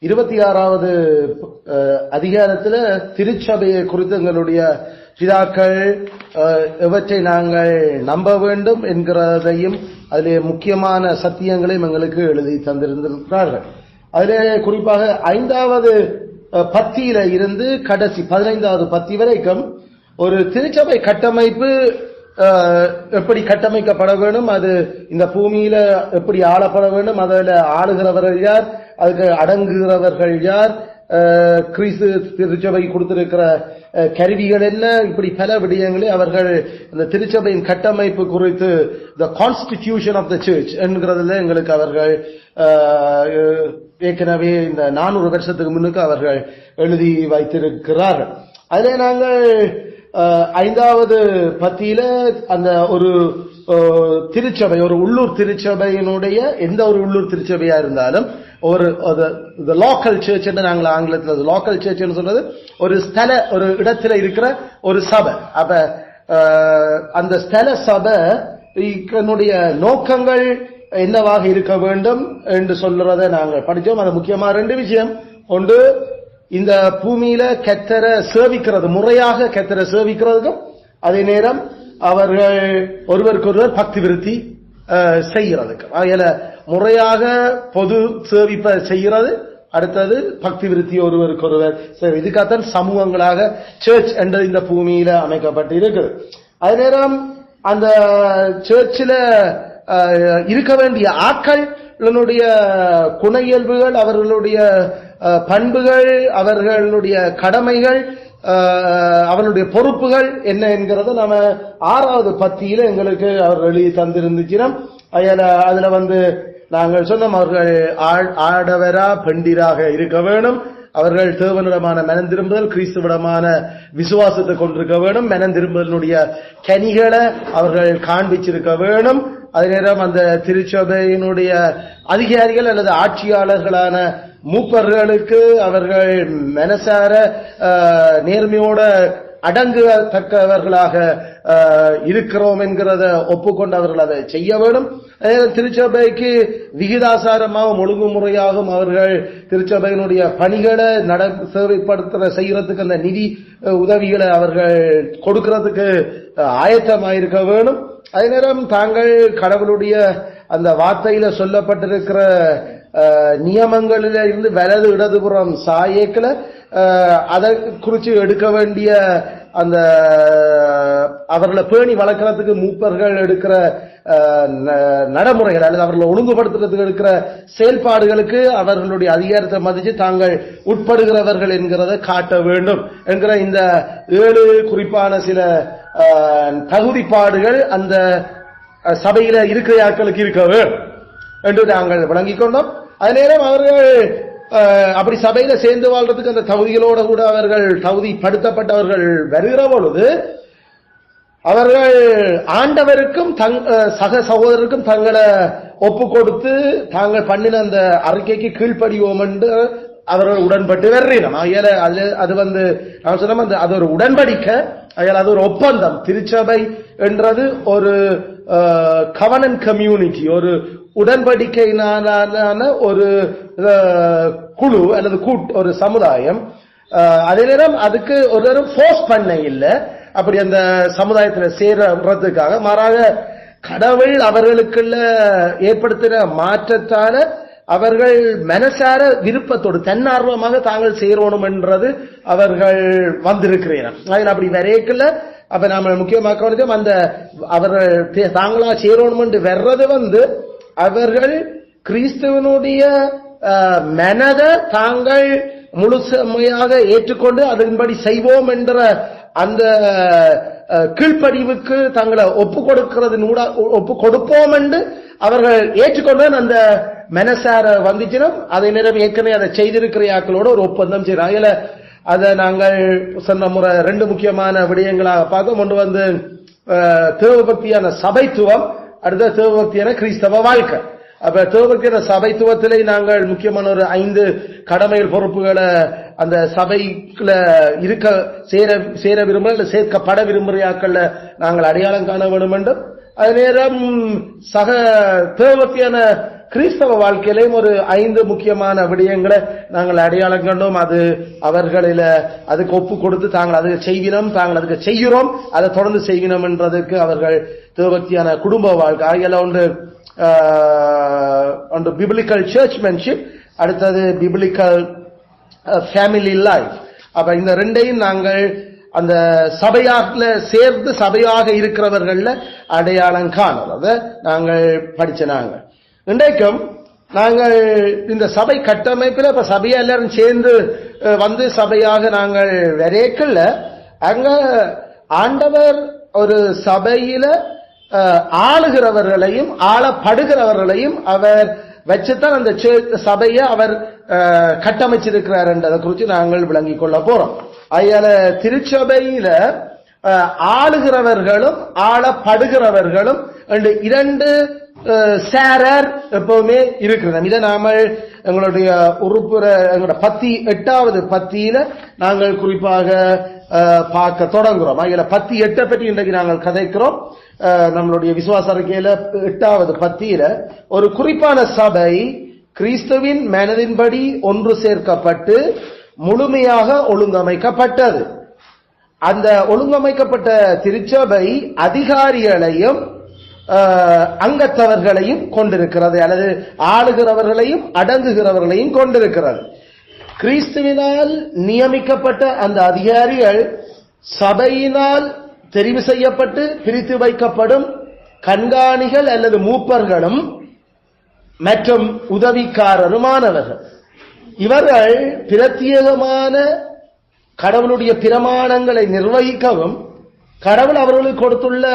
26வது அதிகாரத்துல திருச்சபையை குறித்து எங்களுடைய பிதாக்கள் எவற்றை நாங்கள் நம்ப வேண்டும் என்கிறதையும் அதிலே முக்கியமான சத்தியங்களையும் எங்களுக்கு எழுதி தந்திருந்திருக்கிறார்கள். அதிலே குறிப்பாக 5வது பத்தியில இருந்து கடைசி 15வது பத்தி வரைக்கும் ஒரு திருச்சபை கட்டமைப்பு எப்படி கட்டமைக்கப்பட வேண்டும், அது இந்த பூமியில எப்படி ஆளப்பட வேண்டும், அதில் ஆளுகிறவர்கள் யார், அதுக்கு அடங்குகிறவர்கள் யார், கிறிஸ்து திருச்சபை கொடுத்திருக்கிற கருவிகள் என்ன, இப்படி பல விடயங்களை அவர்கள் இந்த திருச்சபையின் கட்டமைப்பு குறித்து the constitution of the church என்கிறதுல எங்களுக்கு அவர்கள் ஏற்கனவே இந்த 400 வருஷத்துக்கு முன்னுக்கு அவர்கள் எழுதி வைத்திருக்கிறார்கள். அதிலே நாங்கள் 5வது பத்தியில அந்த ஒரு திருச்சபை, ஒரு உள்ளூர் திருச்சபையினுடைய எந்த ஒரு உள்ளூர் திருச்சபையா இருந்தாலும் ஒரு லோக்கல் சர்ச் என்று நாங்கள் ஆங்கிலத்தில் லோக்கல் சர்ச் சொல்றது ஒரு ஸ்தல, ஒரு இடத்துல இருக்கிற ஒரு சபை. அப்ப அந்த ஸ்தல சபை நோக்கங்கள் என்னவாக இருக்க வேண்டும் என்று சொல்றதை நாங்கள் படித்தோம். அது முக்கியமா 2 விஷயம். ஒன்று, இந்த பூமியில கர்த்தரை சேவிக்கிறது, முறையாக கர்த்தரை சேவிக்கிறதுக்கும் அதே நேரம் அவர்கள் ஒருவருக்கொருவர் பக்தி விருத்தி செய்யறதுக்கு. அதில் முறையாக பொது சேவிப்பை செய்கிறது, அடுத்தது பக்தி விருத்தி ஒருவருக்கொருவர். இதுக்காகத்தான் சமூகங்களாக சர்ச் என்ற இந்த பூமியில அமைக்கப்பட்டு இருக்குது. அதே நேரம் அந்த சர்ச்சில் இருக்க வேண்டிய ஆட்களுடைய குண இயல்புகள், அவர்களுடைய பண்புகள், அவர்களுடைய கடமைகள், அவனுடைய பொறுப்புகள் என்ன என்கிறத நம்ம 6வது பத்தியில எங்களுக்கு அவர்கள் எழுதி தந்திருந்துச்சினம். அதுல நாங்கள் சொன்னோம், அவர்கள் ஆடவரா பெண்டிராக இருக்க வேணும், அவர்கள் தேவனிடமான மனம் திரும்புதல், கிறிஸ்துவிடமான விசுவாசத்தை கொண்டிருக்க வேணும், மனம் திரும்புதலுடைய கனிகளை அவர்கள் காண்பிச்சிருக்க வேணும். அதே நேரம் அந்த திருச்சபையினுடைய அதிகாரிகள் அல்லது ஆட்சியாளர்களான மூப்பர்களுக்கு அவர்கள் மனசார நேர்மையோட அடங்கத்தக்கவர்களாக இருக்கிறோம் என்கிறத ஒப்புக்கொண்டு அவர்கள் அதை செய்ய வேண்டும். திருச்சபைக்கு விகிதாசாரமாகவும் ஒழுங்குமுறையாகவும் அவர்கள் திருச்சபையினுடைய பணிகளை சேவைப்படுத்துற செய்யறதுக்கு அந்த நிதி உதவிகளை அவர்கள் கொடுக்கிறதுக்கு ஆயத்தமாயிருக்க வேணும். அதே நேரம் தாங்கள் கடவுளுடைய அந்த வார்த்தையில சொல்லப்பட்டிருக்கிற நியமங்களில இருந்து வலது இடதுபுறம் சாயேக்கில் அதை குறித்து எடுக்க வேண்டிய அந்த அவர்களை பேணி வளர்க்கறதுக்கு மூப்பர்கள் எடுக்கிற நடைமுறைகள் அல்லது அவர்களை ஒழுங்குபடுத்துறதுக்கு எடுக்கிற செயல்பாடுகளுக்கு அவர்களுடைய அதிகாரத்தை மதித்து தாங்கள் உட்படுகிறவர்கள் என்கிறத காட்ட வேண்டும் என்கிற இந்த 7 குறிப்பான சில தகுதிப்பாடுகள் அந்த சபையில இருக்கிற ஆட்களுக்கு இருக்க வேண்டும் என்று நாங்கள் விளங்கிக் கொண்டோம். அதே நேரம் அவர்கள் அப்படி சபையில சேர்ந்து வாழ்றதுக்கு அந்த தகுதிகளோட கூட அவர்கள் தகுதிப்படுத்தப்பட்டவர்கள் வருகிற பொழுது அவர்கள் ஆண்டவருக்கும் சக சகோதரருக்கும் தங்களை ஒப்பு கொடுத்து தாங்கள் பண்ணின அந்த அறிக்கைக்கு கீழ்ப்படிவோம் என்று அவர்கள் உடன்பட்டு வர்றோம். அது நான் சொன்ன அது ஒரு உடன்படிக்கை, அது ஒரு ஒப்பந்தம். திருச்சபை என்றது ஒரு கவர்னன்ட் கம்யூனிட்டி, ஒரு உடன்படிக்கையினான ஒரு குழு அல்லது ஒரு சமுதாயம். அதே நேரம் அதுக்கு ஒரு ஃபோர்ஸ் பண்ண இல்லை அப்படி அந்த சமுதாயத்தில் சேர்றதுக்காக. மாறாக கடவுள் அவர்களுக்குள்ள ஏற்படுத்தின மாற்றத்தால அவர்கள் மனசார விருப்பத்தோடு தன்னார்வமாக தாங்கள் சேரணும் என்றது அவர்கள் வந்திருக்கிறேன். அப்படி வரையக்குள்ள அப்ப நாம முக்கியமாக அந்த அவர்கள் தாங்களா சேரணும் என்று வர்றது அவர்கள் கிறிஸ்துவனுடைய மனதை தாங்கள் முழுமையாக ஏற்றுக்கொண்டு அதன்படி செய்வோம் என்ற அந்த கீழ்ப்படிவுக்கு தங்களை ஒப்பு கொடுப்போம் என்று அவர்கள் ஏற்றுக்கொண்டு அந்த மனசார வந்துச்சினும் அதே நேரம் ஏற்கனவே அதை செய்திருக்கிற ஆக்களோட ஒரு ஒப்பந்தம் செய்யறாங்க. அதை நாங்கள் சொன்ன முறை 2 முக்கியமான விடயங்களாக பார்த்தோம். ஒன்று தேவபக்தியான சபைத்துவம், அடுத்த தேவபக்தியான கிறிஸ்தவ வாழ்க்கை. அப்ப தேவபக்தியான சபைத்துவத்திலே நாங்கள் முக்கியமான ஒரு 5 கடமைகள் பொறுப்புகளை அந்த சபைக்குள்ள சேர விரும்ப சேர்க்கப்பட விரும்புகிறாக்கள் நாங்கள் அடையாளம் காண வேண்டும் என்றும், அதே நேரம் சக தேவபக்தியான கிறிஸ்தவ வாழ்க்கையிலையும் ஒரு 5 முக்கியமான விடயங்களை நாங்கள் அடையாளம் கண்டோம். அது அவர்களில அதுக்கு ஒப்பு கொடுத்து தாங்கள் அதுக்கு செய்வினோம், தாங்கள் அதுக்கு செய்கிறோம், அதை தொடர்ந்து செய்வினோம் என்றதுக்கு அவர்கள் தேவபக்தியான குடும்ப வாழ்க்கை ஆகிய ஒன்று பிப்ளிக்கல் சர்ச்மேன்ஷிப், அடுத்தது பிப்ளிக்கல் ஃபேமிலி லைஃப். அப்ப இந்த ரெண்டையும் நாங்கள் அந்த சபையாக சேர்ந்து சபையாக இருக்கிறவர்கள் அடையாளம் காண நாங்கள் படிச்ச. நாங்கள் இன்றைக்கும் நாங்கள் இந்த சபை கட்டமைப்பில் இப்ப சபையா எல்லாரும் சேர்ந்து வந்து சபையாக நாங்கள் வரைக்கல, அங்க ஆண்டவர் ஒரு சபையில ஆளுகிறவர்களையும் ஆளப்படுகிறவர்களையும் அவர் வச்சுத்தான் அந்த சபையை அவர் கட்டமைச்சிருக்கிறார் என்றதை குறித்து நாங்கள் விளங்கிக் கொள்ள போறோம். அயால திருச்சபையில ஆளுகிறவர்களும் ஆளப்படுகிறவர்களும் இரண்டு சேரர் எப்பவுமே இருக்கிறது. இதை நாம எங்களுடைய உறுப்புற எங்களோட 8வது பத்தியில நாங்கள் குறிப்பாக பார்க்க தொடங்குறோம். அதில் 8 பற்றி இன்றைக்கு நாங்கள் கதைக்கிறோம். நம்மளுடைய விசுவாச அறிக்கையில 8வது பத்தியில ஒரு குறிப்பான சபை கிறிஸ்துவின் மனதின்படி ஒன்று சேர்க்கப்பட்டு முழுமையாக ஒழுங்கமைக்கப்பட்டது. அந்த ஒழுங்கமைக்கப்பட்ட திருச்சபை அதிகாரிகளையும் அங்கத்தவர்களையும் கொண்டிருக்கிறது, அல்லது ஆளுகிறவர்களையும் அடங்குகிறவர்களையும் கொண்டிருக்கிறது. கிறிஸ்துவினால் நியமிக்கப்பட்ட அந்த அதிகாரிகள் சபையினால் தெரிவு செய்யப்பட்டு பிரித்து வைக்கப்படும் கண்காணிகள் அல்லது மூப்பர்களும் மற்றும் உதவிக்காரருமானவர்கள். இவர்கள் பிரத்யேகமான கடவுளுடைய பிரமாணங்களை நிர்வகிக்கவும் கடவுள் அவர்களுக்கு கொடுத்துள்ள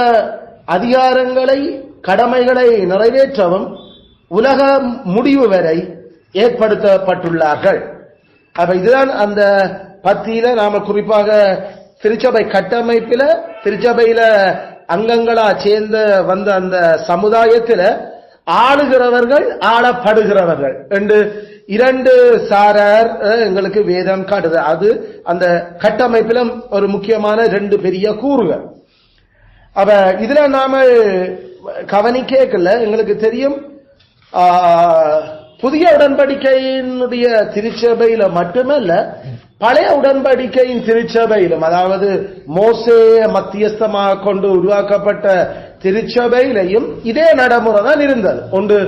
அதிகாரங்களை கடமைகளை நிறைவேற்றவும் உலக முடிவு வரை ஏற்படுத்தப்பட்டுள்ளார்கள். அப்ப இதுதான் அந்த பத்தியில நாம குறிப்பாக திருச்சபை கட்டமைப்பில திருச்சபையில அங்கங்களா சேர்ந்த வந்த அந்த சமுதாயத்தில் ஆளுகிறவர்கள் ஆளப்படுகிறவர்கள் என்று 2 சாரார் எங்களுக்கு வேதம் காட்டுது. அது அந்த கட்டமைப்பிலும் ஒரு முக்கியமான 2 பெரிய கூறுகள். அப்ப இதுல நாம கவனிக்கல, எங்களுக்கு தெரியும் புதிய உடன்படிக்கையினுடைய திருச்சபையில மட்டுமல்ல, பழைய உடன்படிக்கையின் திருச்சபையிலும், அதாவது மோசே மத்தியஸ்தமாக கொண்டு உருவாக்கப்பட்ட திருச்சபையிலையும் இதே நடைமுறை தான் இருந்தது. ஒன்று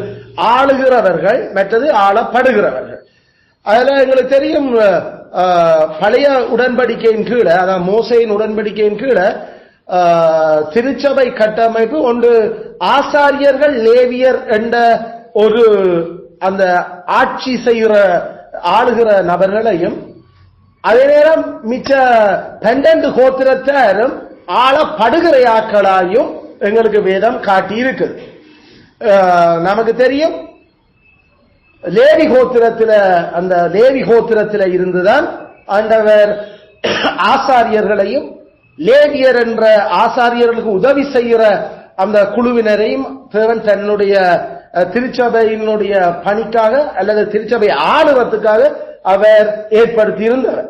ஆளுகிறவர்கள், மற்றது ஆளப்படுகிறவர்கள். அதுல எங்களுக்கு தெரியும் பழைய உடன்படிக்கையின் கீழே, அதாவது மோசையின் உடன்படிக்கையின் கீழே திருச்சபை கட்டமைப்பு ஒன்று ஆசாரியர்கள் லேவியர் என்ற ஒரு அந்த ஆட்சி செய்கிற ஆளுகிற நபர்களையும், அதே நேரம் மிச்ச 12 கோத்திரத்தாரும் ஆளப்படுகிற ஆட்களாயும் எங்களுக்கு வேதம் காட்டி இருக்குது. நமக்கு தெரியும் லேவி கோத்திரத்தில, அந்த லேவி கோத்திரத்தில இருந்துதான் ஆண்டவர் ஆசாரியர்களையும் லேவியர் என்ற ஆசாரியர்களுக்கு உதவி செய்கிற அந்த குழுவினரையும் தேவன் தன்னுடைய திருச்சபையினுடைய பணிக்காக அல்லது திருச்சபை ஆளுவதற்காக அவர் ஏற்படுத்தி இருந்தவர்.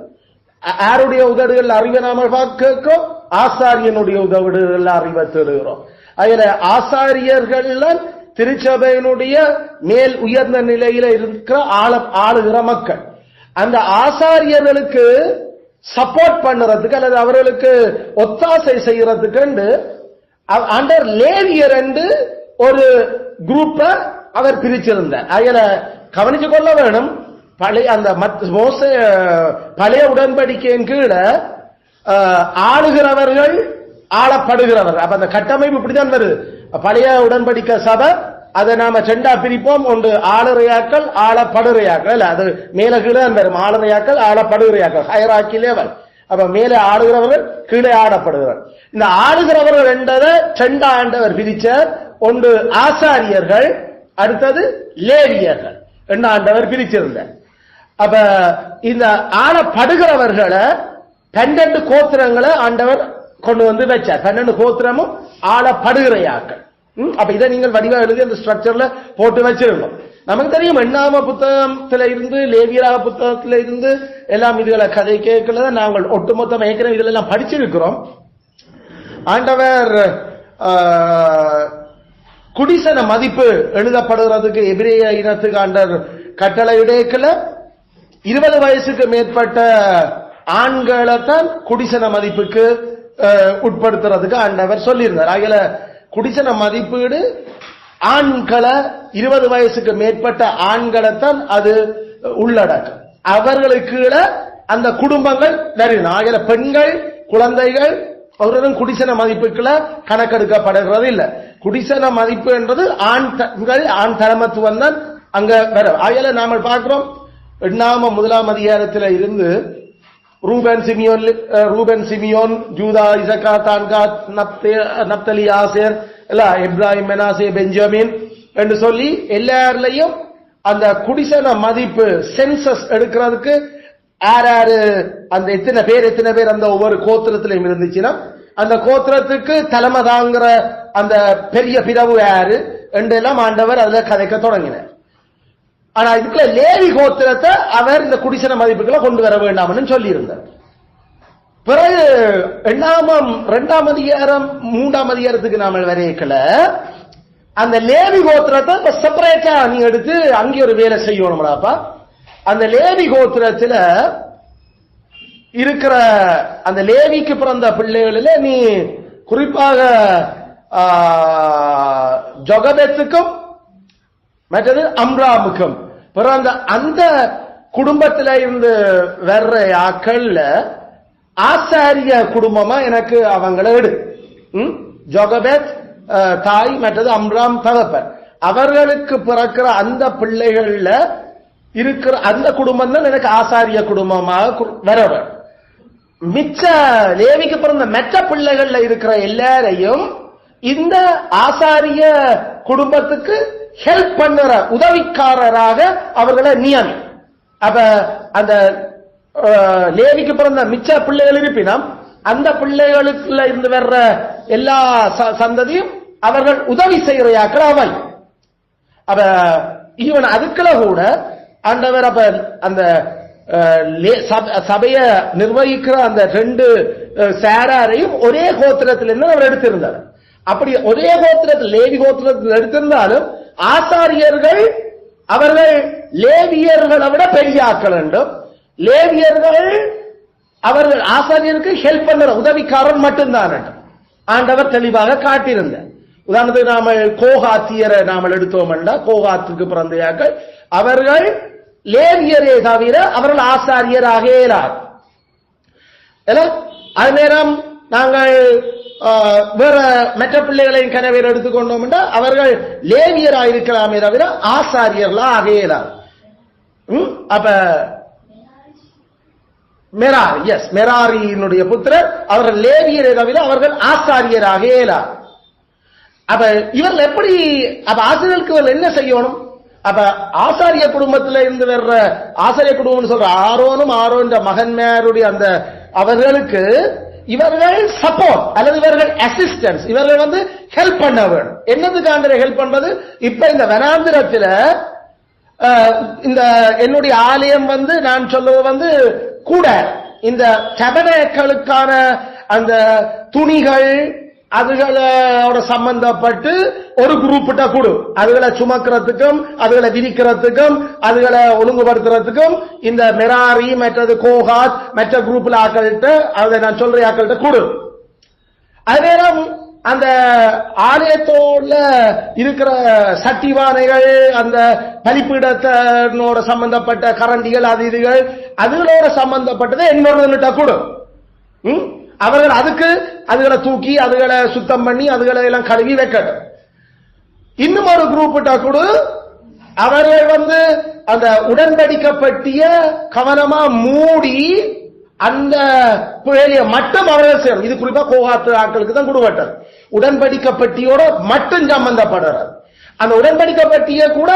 யாருடைய உதடுகள் அறிவை நாம கேட்கிறோம்? ஆசாரியனுடைய உதவிடுகள் அறிவை தேடுகிறோம். அதுல ஆசாரியர்கள் திருச்சபையினுடைய மேல் உயர்ந்த நிலையில இருக்கிற ஆளுகிற மக்கள். அந்த ஆசாரியர்களுக்கு சப்போர்ட் பண்ணுறதுக்கு அல்லது அவர்களுக்கு ஒத்தாசை செய்யறதுக்கு அண்டர் லேவியர் என்று ஒரு குரூப்ப அவர் பிரிச்சிருந்தார். அதுல கவனிச்சு கொள்ள வேணும், பழைய அந்த மோசே பழைய உடன்படிக்கையின் கீழே ஆளுகிறவர்கள் ஆளப்படுகிறவர்கள். அப்ப அந்த கட்டமைப்பு இப்படிதான் வருது. பழைய உடன்படிக்கை சபை அதை நாம 2ஆ பிரிப்போம். ஒன்று ஆளுறையாக்கள், ஆளப்படுறையாக்கள். இல்ல அது மேல கீழே வரும். ஆளுறையாக்கள், ஆளப்படுகிறையாக்கள், ஹைரார்கி லெவல். அப்ப மேலே ஆளுகிறவர்கள், கீழே ஆளப்படுகிறவர். இந்த ஆளுகிறவர்கள் என்றதை 2ஆ ஆண்டவர் பிரிச்ச. ஒன்று ஆசாரியர்கள், அடுத்தது லேவியர்கள் என்று ஆண்டவர் பிரிச்சிருந்தார். அப்ப இந்த ஆளப்படுகிறவர்களை 12 கோத்திரங்களை ஆண்டவர் கொண்டு வந்து வச்சார். 12 கோத்திரமும் ஆளப்படுகிறையாக்கள். அப்ப இதை நீங்கள் வடிவா எழுதி அந்த ஸ்ட்ரக்சர்ல போட்டு வச்சிருக்கோம். நமக்கு தெரியும் எண்ணாம புத்தகத்தில இருந்து லேவியராக புத்தகத்தில இருந்து எல்லாம் இதுகளை கதை கேட்கல நாங்கள் ஒட்டுமொத்தம் ஏற்கனவே இதுல எல்லாம் படிச்சிருக்கிறோம். ஆண்டவர் குடிசன மதிப்பு எழுதப்படுகிறதுக்கு எபிரேய இனத்துக்கு ஆண்டவர் கட்டளை இடைக்கல 20 வயசுக்கு மேற்பட்ட ஆண்களைத்தான் குடிசன மதிப்புக்கு உட்படுத்துறதுக்கு ஆண்டவர் சொல்லியிருந்தார். ஆகல குடிசன மதிப்பீடு ஆண்களை 20 வயசுக்கு மேற்பட்ட ஆண்களைத்தான் அது உள்ளடக்கும். அவர்களுக்கு அந்த குடும்பங்கள் வருகிறது. ஆகல பெண்கள் குழந்தைகள் அவர்களும் குடிசன மதிப்புக்குள்ள கணக்கெடுக்கப்படுகிறது இல்ல. குடிசன மதிப்பு என்றது ஆண் தலைமத்துவம் தான் அங்க வர. ஆகல நாம பார்க்கிறோம் 1ஆம் அதிகாரத்தில் இருந்து ரூபன் சிமியோன் யூதா இசக்கா தான்காத் நப்தலி ஆசேர் எப்ராஹிம் மெனாசே பெஞ்சமின் என்று சொல்லி எல்லாரையும் அந்த குடிசன மதிப்பு சென்சஸ் எடுக்கிறதுக்கு யாரு அந்த எத்தனை பேர் அந்த ஒவ்வொரு கோத்திரத்திலையும் இருந்துச்சுன்னா அந்த கோத்திரத்துக்கு தலைமை தாங்கிற அந்த பெரிய பிரிவு யாரு என்றெல்லாம் ஆண்டவர் அதுல கதைக்க தொடங்கினார். ஆனா இதுக்குள்ள லேவி கோத்திரத்தை அவர் இந்த குடிசன மதிப்புகளை கொண்டு வர வேண்டாம்னு சொல்லி இருந்தார். பிறகு 2ஆம் அதிகாரம் 3ஆம் அதிகாரத்துக்கு நாம வரையக்கல அந்த லேவி கோத்திரத்தை செப்பரேட்டா நீ எடுத்து அங்கே ஒரு வேலை செய்யணும்டாப்பா. அந்த லேவி கோத்திரத்துல இருக்கிற அந்த லேவிக்கு பிறந்த பிள்ளைகளில நீ குறிப்பாக ஜொகபெத்துக்கும் மற்றது அம்ராமுக்கும் பிறந்த அந்த குடும்பத்தில இருந்து வர்ற ஆக்கள்ல ஆசாரிய குடும்பமா எனக்கு அவங்கள எடு. ஜொகபெத் தாய் மற்றது அம்ராம் தகப்பன் அவர்களுக்கு பிறக்கிற அந்த பிள்ளைகள்ல இருக்கிற அந்த குடும்பம் தான் எனக்கு ஆசாரிய குடும்பமாக வரவர். மிச்ச லேவிக்கு பிறந்த மற்ற பிள்ளைகள்ல இருக்கிற எல்லாரையும் இந்த ஆசாரிய குடும்பத்துக்கு ஹெல்ப் பண்ணுற உதவிக்காரராக அவர்களை நியமி. அப்ப அந்த லேவிக்கு பிறந்த மிச்ச பிள்ளைகள் இருப்பினும் அந்த பிள்ளைகளுக்குள்ள இருந்து வர்ற எல்லா சந்ததியும் அவர்கள் உதவி செய்யறாக்கள் அவை. அப்ப ஈவன் அதுக்குள்ள கூட ஆண்டவர் அப்ப அந்த சபைய நிர்வகிக்கிற அந்த 2 சாராரையும் ஒரே கோத்திரத்திலிருந்து அவர் எடுத்திருந்தார். அப்படி ஒரே கோத்திரத்தில் லேவி கோத்திரத்தில் எடுத்திருந்தாலும் ஆசாரியர்கள் அவர்கள் லேவியர்களை விட பெரிய ஆக்கள் வேண்டும். லேவியர்கள் அவர்கள் ஆசாரியருக்கு ஹெல்ப் பண்ற உதவிக்காரன் மட்டும்தான் ஆண்டவர் தெளிவாக காட்டியிருந்தார். உதாரணத்துக்கு நாம கோகாத்தியரை நாம எடுத்தோம் என்றால் கோகாத்துக்கு பிறந்தையாக்கள் அவர்கள் லேவியரே தவிர அவர்கள் ஆசாரியராக இயலார். அது நேரம் நாங்கள் வேற மற்ற பிள்ளைகளையும் கனவேர் எடுத்துக்கொண்டோம் என்றால் அவர்கள் லேவியராக இருக்கலாமே தவிர ஆசாரியர்களா ஆக இயலார். அப்ப மெராரி மெராரியினுடைய புத்திரர் அவர்கள் லேவியரை தவிர அவர்கள் ஆசாரியராக இயலார். அப்ப இவர்கள் எப்படி அப்ப ஆசிரியர்களுக்கு இவர்கள் என்ன செய்யணும்? அப்ப ஆசாரிய குடும்பத்தில் இருந்து வர்ற ஆசாரிய குடும்பம் சொல்ற ஆரோன் மகன்மாருடைய அந்த அவர்களுக்கு இவர்கள் சப்போர்ட் அல்லது இவர்கள் அசிஸ்டன்ஸ் இவர்கள் ஹெல்ப் பண்ண வேண்டும். என்னதுக்காக ஹெல்ப் பண்றது? இப்ப இந்த வனாந்திரத்தில் இந்த என்னுடைய ஆலயம் நான் சொல்லுவது கூட இந்த டெபனேக்களுக்கான அந்த துணிகள் அதுகளோட சம்பந்தப்பட்டு ஒரு குரூப்பிட்ட குழு அதுகளை சுமக்கிறதுக்கும் அதுகளை விரிக்கிறதுக்கும் அதுகளை ஒழுங்குபடுத்துறதுக்கும் இந்த மெராரி மற்றது கோகாத் மற்ற குரூப்ல ஆக்கள்கிட்ட அதை நான் சொல்ற ஆக்கள்கிட்ட குழு. அது நேரம் அந்த ஆலயத்தோட இருக்கிற சட்டிவானைகள் அந்த பலிப்பீடத்தோட சம்பந்தப்பட்ட கரண்டிகள் அது இதுகள் அதுகளோட சம்பந்தப்பட்டது என்னோட குழு. அவர்கள் அதுக்கு அதுகளை தூக்கி அதுகளை சுத்தம் பண்ணி அதுகளை எல்லாம் கழுவி வைக்கட்டும். இன்னும் ஒரு குரூப் கூட அவர்கள் அந்த உடன்படிக்கப்பட்டிய கவனமா மூடி அந்த வேலையை மட்டும் அவர்கள் செய்யணும். இது குறிப்பா கோகாத்து ஆட்களுக்கு தான் கொடுப்பட்டது. உடன்படிக்கப்பட்டியோட மட்டும் சம்பந்தப்படுறது. அந்த உடன்படிக்கப்பட்டிய கூட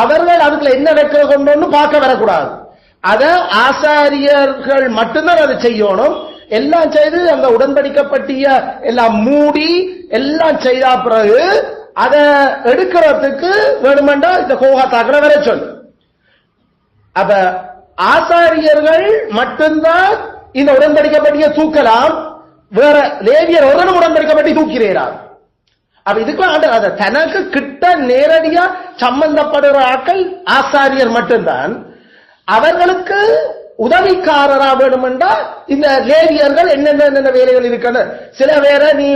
அவர்கள் அதுக்குள்ள என்ன வைக்க கொண்டு பார்க்க வரக்கூடாது. அத ஆசாரியர்கள் மட்டும்தான் அதை செய்யணும். எல்லாம் செய்து அந்த உடன்படிக்கப்பட்டிய எல்லாம் மூடி எல்லாம் செய்த பிறகு அதை எடுக்கிறதுக்கு வேணுமென்றா இந்த கோகாத்தாக்களை வர சொல்லு. அப்ப ஆசாரியர்கள் மட்டும்தான் இந்த உடன்படிக்கப்பட்டிய தூக்கலாம். வேற லேவியர் ஒரு உடன்படிக்கப்பட்டி தூக்கிறார். அப்ப இதுக்கு தனக்கு கிட்ட நேரடியா சம்பந்தப்படுற ஆட்கள் ஆசாரியர் மட்டும்தான். அவர்களுக்கு உதவிக்காரரா வேணுமென்றா இந்த லேவியர்கள் என்னென்ன வேலைகள் இருக்கின்ற சில பேரை நீ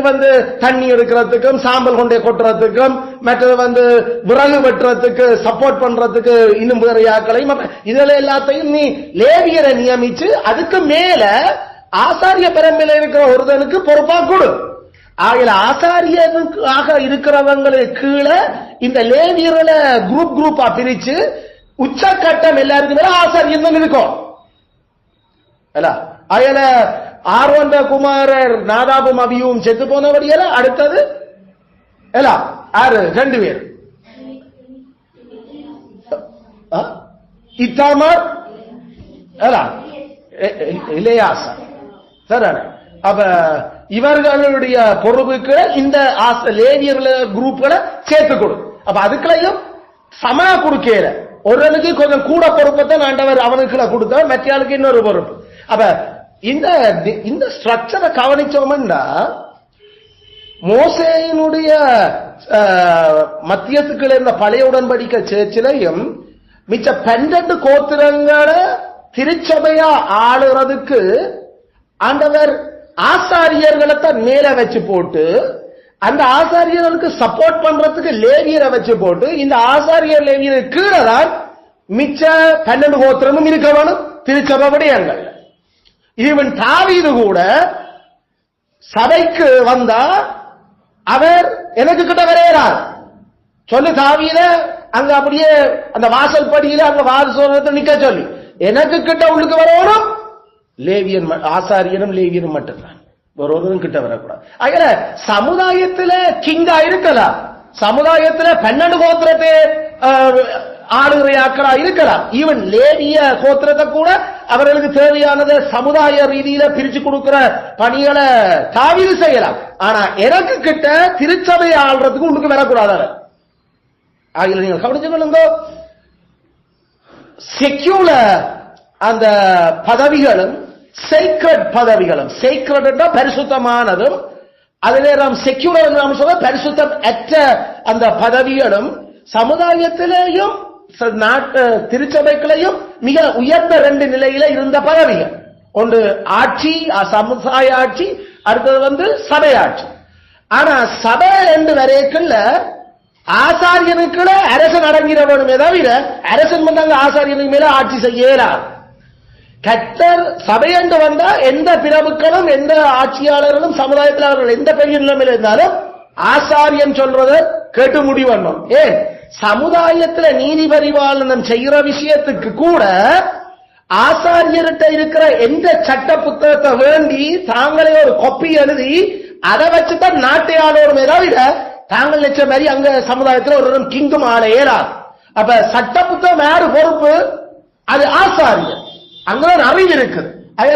தண்ணி எடுக்கிறதுக்கும் சாம்பல் கொண்டே கொட்டுறதுக்கும் மற்றது விறகு வெட்டுறதுக்கு சப்போர்ட் பண்றதுக்கு இன்னும் வேற ஆட்களையும் இதுல எல்லாத்தையும் நீ லேவியரை நியமிச்சு அதுக்கு மேல ஆசாரிய பெருமையில இருக்கிற ஒருத்தனுக்கு பொறுப்பா கொடு. ஆகிய ஆசாரியனுக்காக இருக்கிறவங்களுக்கு கீழே இந்த லேவியர்களை குரூப்பா பிரிச்சு உச்சக்கட்டம் எல்லாருக்கும் மேல ஆசாரியன் தான் இருக்கும். அயல ஆர்வந்த குமாரர் நாதாபும் அபியும் செத்து போனபடியால அடுத்தது ஆறு 2 பேர் இத்தாமர் இளையாசா சரி. அப்ப இவர்களுடைய பொறுப்புக்கு இந்த லேவியர்கள குரூப்களை சேர்த்து கொடு. அப்ப அதுக்குள்ளையும் சமனா கொடுக்கல. ஒருவனுக்கு கொஞ்சம் கூட பொறுப்பத்தான் ஆண்டவர் அவனுக்குள்ள கொடுத்த மற்றாளுக்கு இன்னொரு பொறுப்பு. அப்ப இந்த ஸ்ட்ரக்சரை கவனிச்சோம்னா மோசேயினுடைய மத்தியத்துக்குள்ள இருந்த பழைய உடன்படிக்கை சேர்ச்சிலையும் மிச்ச 12 கோத்திரங்களை திருச்சபையா ஆளுறதுக்கு ஆண்டவர் ஆசாரியர்களை தான் மேல வச்சு போட்டு அந்த ஆசாரியர்களுக்கு சப்போர்ட் பண்றதுக்கு லேவியரை வச்சு போட்டு இந்த ஆசாரியர் லேவியர் கீழே தான் மிச்ச 12 கோத்திரமும் இருக்க வேணும் திருச்சபை விடயங்கள். ஈவன் தாவீது கூட சபைக்கு வந்தா அவர் எனக்கு கிட்ட வரையறார் சொல்லு தாவீத அங்க அப்படியே அந்த வாசல் படியில அங்க வாசல் நிக்க சொல்லி எனக்கு கிட்ட உள்ளுக்கு வரணும் லேவியன் ஆசாரியனும் லேவியனும் மட்டும்தான், ஒருவரும் கிட்ட வரக்கூடாது. ஆகிற சமுதாயத்துல கிங்கா இருக்கலாம், சமுதாயத்துல 12 கோத்திரத்தை ஆளுகையாக்களா இருக்கலாம். ஈவன் லேவிய கோத்திரத்தை கூட அவர்களுக்கு தேவையானதை சமுதாய ரீதியில பிரிச்சு கொடுக்கிற பணிகளை தாவீது செய்யலாம். ஆனா எனக்கு கிட்ட திருச்சபை ஆள்றதுக்கு உங்களுக்கு வரக்கூடாது. ஆகிய நீங்கள் கவனிச்சு கொள்ளுங்க. செக்யூலர் அந்த பதவிகளும் சேக்ரெட் பதவிகளும், சேக்ரெட் பரிசுத்தமானதும் அதிலே நாம் செக்யூலர் நாம் சொல்ல பரிசுத்தம் அற்ற அந்த பதவிகளும் சமுதாயத்திலேயும் திருச்சபைகளையும் மிக உயர்ந்த 2 நிலையில இருந்த பதவிகள். ஒன்று ஆட்சி, சமுதாய ஆட்சி, அடுத்தது சபை ஆட்சி. ஆனா சபை 2 வரைக்குள்ள ஆசாரியனுக்குள்ள அரசன் அடங்கிட வேணுமே தவிர அரசன் வந்தாங்க ஆசாரியனுக்கு மேல ஆட்சி செய்யலாம். கர்த்தர் சபை என்று வந்தா எந்த பிரபுக்களும் எந்த ஆட்சியாளர்களும் சமுதாயத்தில் அவர்கள் எந்த பெரிய நிலைமையில் இருந்தாலும் ஆசாரியன் சொல்றத கேட்டு முடிவண்ணும். ஏன் சமுதாயத்துல நீதி பரிபாலனம் செய்கிற விஷயத்துக்கு கூட ஆசாரியர்கிட்ட இருக்கிற எந்த சட்ட புத்தகத்தை வேண்டி தாங்களே ஒரு கொப்பி எழுதி அதை வச்சுதான் நாட்டை ஆளோருமே தவிர தாங்கள் நினைச்ச மாதிரி அங்க சமுதாயத்தில் ஒரு கிங்கும் ஆள இயலாது. அப்ப சட்ட புத்தகம் யாரு பொறுப்பு? அது ஆசாரியர். அங்கதான் அறிவு இருக்குது. அதை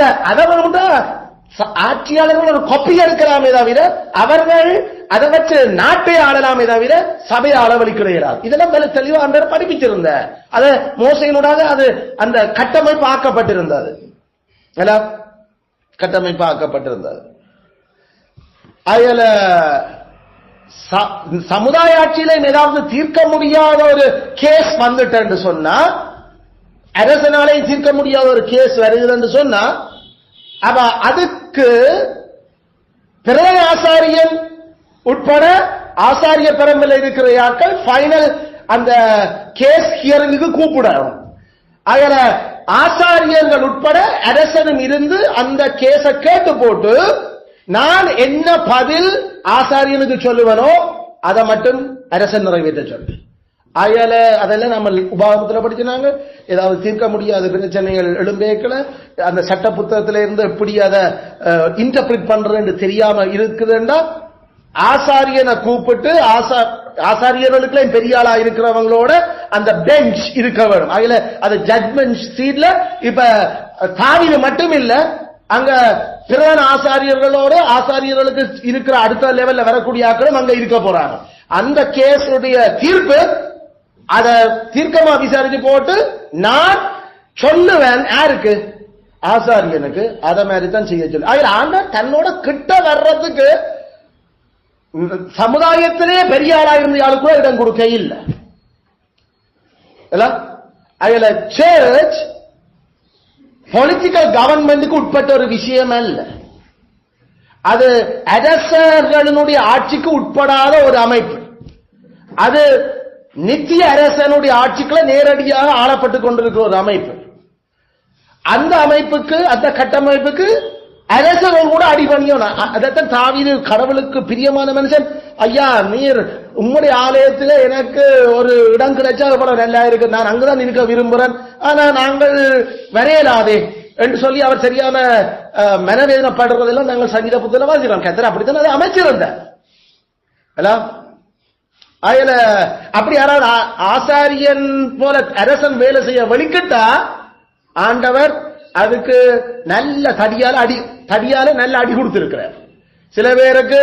ஆட்சியாளர்கள் ஒரு கொப்பி எடுக்கலாமே தவிர அவர்கள் அதை வச்சு நாட்டை ஆளலாமே தவிர சபையை அளவழிக்கிறார். இதெல்லாம் மேல தெளிவா அந்த படிப்பிச்சிருந்த அது மோசையினூடாக அது அந்த கட்டமைப்பு ஆக்கப்பட்டிருந்தது, கட்டமைப்பு ஆக்கப்பட்டிருந்தது. அதுல சமுதாய ஆட்சியில ஏதாவது தீர்க்க முடியாத ஒரு கேஸ் வந்துட்டு சொன்னா, அரசனாலே தீர்க்க முடியாத ஒரு கேஸ் வருகிறது சொன்னா, அப்ப அதுக்கு பிரதான ஆசாரியன் உட்பட ஆசாரிய பெருமையில் இருக்கிற ஆட்கள் ஃபைனல் அந்த கேஸ் ஹியரிங்க்கு கூப்பிடணும். அதுல ஆசாரியர்கள் உட்பட அரசனும் இருந்து அந்த கேஸை கேட்டு போட்டு நான் என்ன பதில் ஆசாரியனுக்கு சொல்லுவனோ அதை மட்டும் அரசன் நிறைவேற்ற சொல்லு. அதெல்லாம் நம்ம உபாகமத்தில் படிச்சுனாங்க. ஏதாவது தீர்க்க முடியாத பிரச்சனைகள் எழும்பேக்கல அந்த சட்ட புத்தகத்தில இருந்து எப்படி அதை இன்டர்பிரிட் பண்றதுன்னு தெரியாம இருக்குதுன்னா ஆசாரியனை கூப்பிட்டு ஆசாரியர்களுக்கு பெரிய ஆளா இருக்கிறவங்களோட அந்த பெஞ்ச் இருக்க வேணும். அதுல அது ஜட்மெண்ட் சீட்ல இப்ப தாவீது மட்டும் இல்ல, அங்க பிரதான ஆசாரியர்களோட ஆசாரியர்களுக்கு இருக்கிற அடுத்த லெவல்ல வரக்கூடிய ஆட்களும் அங்க இருக்க போறாங்க. அந்த கேஸுடைய தீர்ப்பு அத தீர்க்கமா விசாரிச்சு போட்டு நான் சொல்லுவேன் யாருக்கு? ஆசாரியனுக்கு. அத மாதிரி தான் செய்ய சொல்லு. அதுல ஆண்டவர் தன்னோட கிட்ட வர்றதுக்கு சமுதாயத்திலே பெரிய ஆளா இருந்த ஆளுக்கு கூட இடம் கொடுக்க இல்லை. அதுல சர்ச் பொலிட்டிக்கல் கவர்மெண்ட்டுக்கு உட்பட்ட ஒரு விஷயம் அல்ல. அது அரசர்களுடைய ஆட்சிக்கு உட்படாத ஒரு அமைப்பு. அது நித்திய அரசனுடைய ஆட்சிக்குள்ள நேரடியாக ஆளப்பட்டுக் கொண்டிருக்கிற ஒரு அமைப்பு. அந்த அமைப்புக்கு, அந்த கட்டமைப்புக்கு அரசர்கள் கூட அடிபணியும். அதைத்தான் தாவீது கடவுளுக்கு பிரியமான மனுஷன், ஐயா நீர் உம்முடைய ஆலயத்தில் எனக்கு ஒரு இடம் கிடைச்சா எவ்வளவு நல்லா இருக்கு, நான் அங்குதான் இருக்க விரும்புறேன், ஆனா நாங்கள் வரையலாதே என்று சொல்லி அவர் சரியான மனவேதனைப்படுறதெல்லாம் நாங்கள் சங்கீத புத்தகம் வாசிக்கிறோம். கத்தர் அப்படித்தான் அதை அமைச்சிருந்தார். அதுல அப்படி யாராவது ஆசாரியன் போல அரசன் வேலை செய்ய வலிக்கிட்டா ஆண்டவர் அதுக்கு நல்ல தடியால நல்ல அடி கொடுத்திருக்கிறார். சில பேருக்கு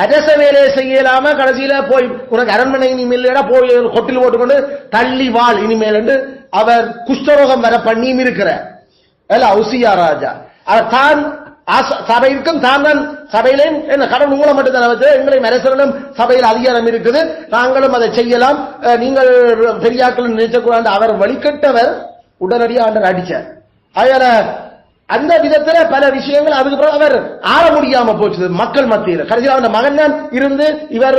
அரச வேலையை செய்யலாம கடைசியில போய் உனக்கு அரண்மனை இனிமேல் போய் கொட்டில் போட்டுக்கொண்டு தள்ளி வாழ் இனிமேல் என்று அவர் குஷ்டரோகம் வர பண்ணியும் இருக்கிறார். உசியா ராஜா தான் சபைக்கும் தான் சபையிலையும் என்ன கடவுள் உங்களை மட்டும்தான் வச்சு எங்களையும் அரசர்களும் சபையில் அதிகாரம் இருக்குது, நாங்களும் அதை செய்யலாம், நீங்கள் பெரியாக்கள் நினைச்சக்கூடாது. அவர் வழிகட்டவர் உடனடியாக ஆண்டவர் அடிச்சார். அதனால அந்த விதத்துல பல விஷயங்கள் அதுக்கு பிறகு அவர் ஆள முடியாம போச்சு மக்கள் மத்தியில். கடைசியில் அவன் மகன் தான் இருந்து இவர்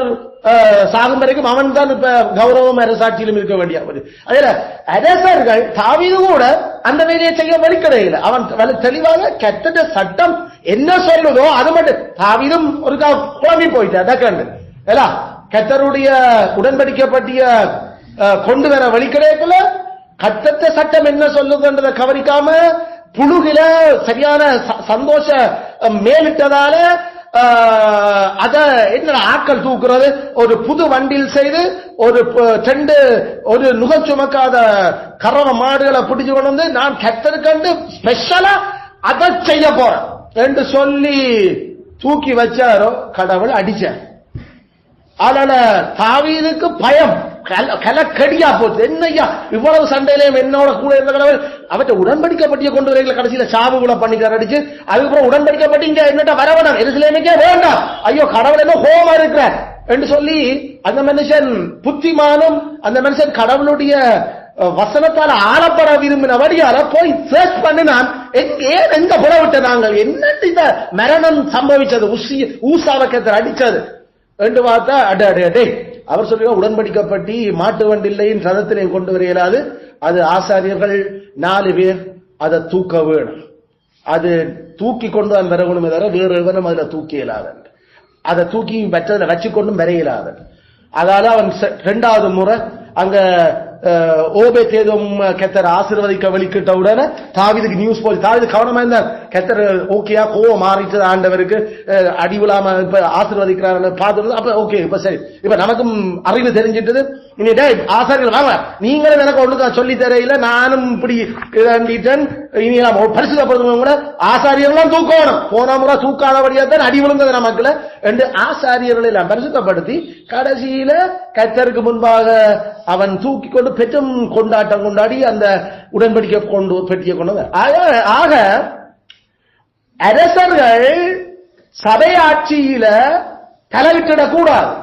சாகும் வரைக்கும் அவன் தான் இப்ப கௌரவம் அரசாட்சியிலும் இருக்க வேண்டிய. அதுல அரசர்கள் தாவீது கூட அந்த வேலையை செய்ய வழிக்கடையில் அவன் தெளிவாக கெட்ட சட்டம் என்ன சொல்லுதோ அது மட்டும் தாவீதும் ஒரு குழம்பி போயிட்டான். கர்த்தருடைய உடன்படிக்கப்பட்டிய கொண்டு வர வழிக்கடைக்குள்ள கட்டத்த சட்டம் என்ன சொல்லுதுன்றதை கவனிக்காம புழுகில சரியான சந்தோஷ மேலிட்டதால அத என்ன ஆக்கள் தூக்குறது, ஒரு புது வண்டியில் செய்து ஒரு நுக சுமக்காத கறவ மாடுகளை பிடிச்சு கொண்டு வந்து நான் கத்தருக்கண்டு ஸ்பெஷலா அதை செய்ய போறேன் என்று சொல்லி தூக்கி வச்சாரோ கடவுள் அடிச்சார். அதனால தாவீதுக்கு பயம் கலக்கடியா போச்சு. என்னையா இவ்வளவு சண்டையிலையும் என்னோட கூட இருந்த கடவுள் அவற்றை உடன்படிக்கப்பட்டிய கொண்டு வரையில கடைசியில சாவுகளை பண்ணிக்கார் அடிச்சு. அதுக்கப்புறம் உடன்படிக்கப்பட்டு இங்க என்னட்ட வரவேணாம் எருசலேமுக்கே வேண்டாம், ஐயோ கடவுள் என்ன கோபமா இருக்கிற என்று சொல்லி அந்த மனுஷன் புத்திமானும் அந்த மனுஷன் கடவுளுடைய வசனத்தால் ஆளப்பட விரும்பினபடியால போய் சர்ச் பண்ணினான். ஏன் எங்க புறவிட்ட நாங்கள் என்ன இந்த மரணம் சம்பவிச்சது, ஊசாவக்கத்தை அடிச்சது என்று பார்த்தா அடே அவர் சொல்லுங்க உடன்படிக்கப்பட்டி மாட்டு வண்டிலையும் ரதத்திலையும் கொண்டு வர இயலாது, அது ஆசாரியர்கள் 4 பேர் அதை தூக்க வேணும், அது தூக்கி கொண்டு தான் வரவணுமே தவிர வேறு எவனும் அதுல தூக்கி இயலாத, அதை தூக்கி வச்சதுல வச்சுக்கொண்டும் வர இயலாத. அதால அவன் 2வது முறை அங்க ஓபேதேதோம் கெத்தர் ஆசீர்வதிக்க வலிக்கிட்ட உடனே தாவீதுக்கு நியூஸ் போச்சு. தாவீது கவனமா இருந்தார், கெத்தர் ஓகேயா கோவம் மாறிட்டு ஆண்டவருக்கு அடி விழாம இப்ப ஆசீர்வதிக்கிறார் பார்த்து அப்ப ஓகே இப்ப சரி இப்ப நமக்கும் அறிவு தெரிஞ்சிட்டது. இனி ஆசாரிகள் வாங்க நீங்களும் எனக்கு ஒண்ணுக்கா சொல்லி தரையில நானும் இப்படி இறங்கிட்டேன், இனி பரிசுத்தப்படுத்தும் கூட ஆசாரியர்கள்லாம் தூக்கணும், போன முறை தூக்காதபடியா தான் அடி விழுந்தது நமக்குல என்று ஆசாரியர்களை எல்லாம் பரிசுத்தப்படுத்தி கடைசியில கர்த்தருக்கு முன்பாக அவன் தூக்கி கொண்டு பெற்றும் கொண்டாட்டம் கொண்டாடி அந்த உடன்படிக்கை கொண்டு பெட்டியை கொண்டு. ஆக அரசர்கள் சபை ஆட்சியில தலையிட்டிடக் கூடாது.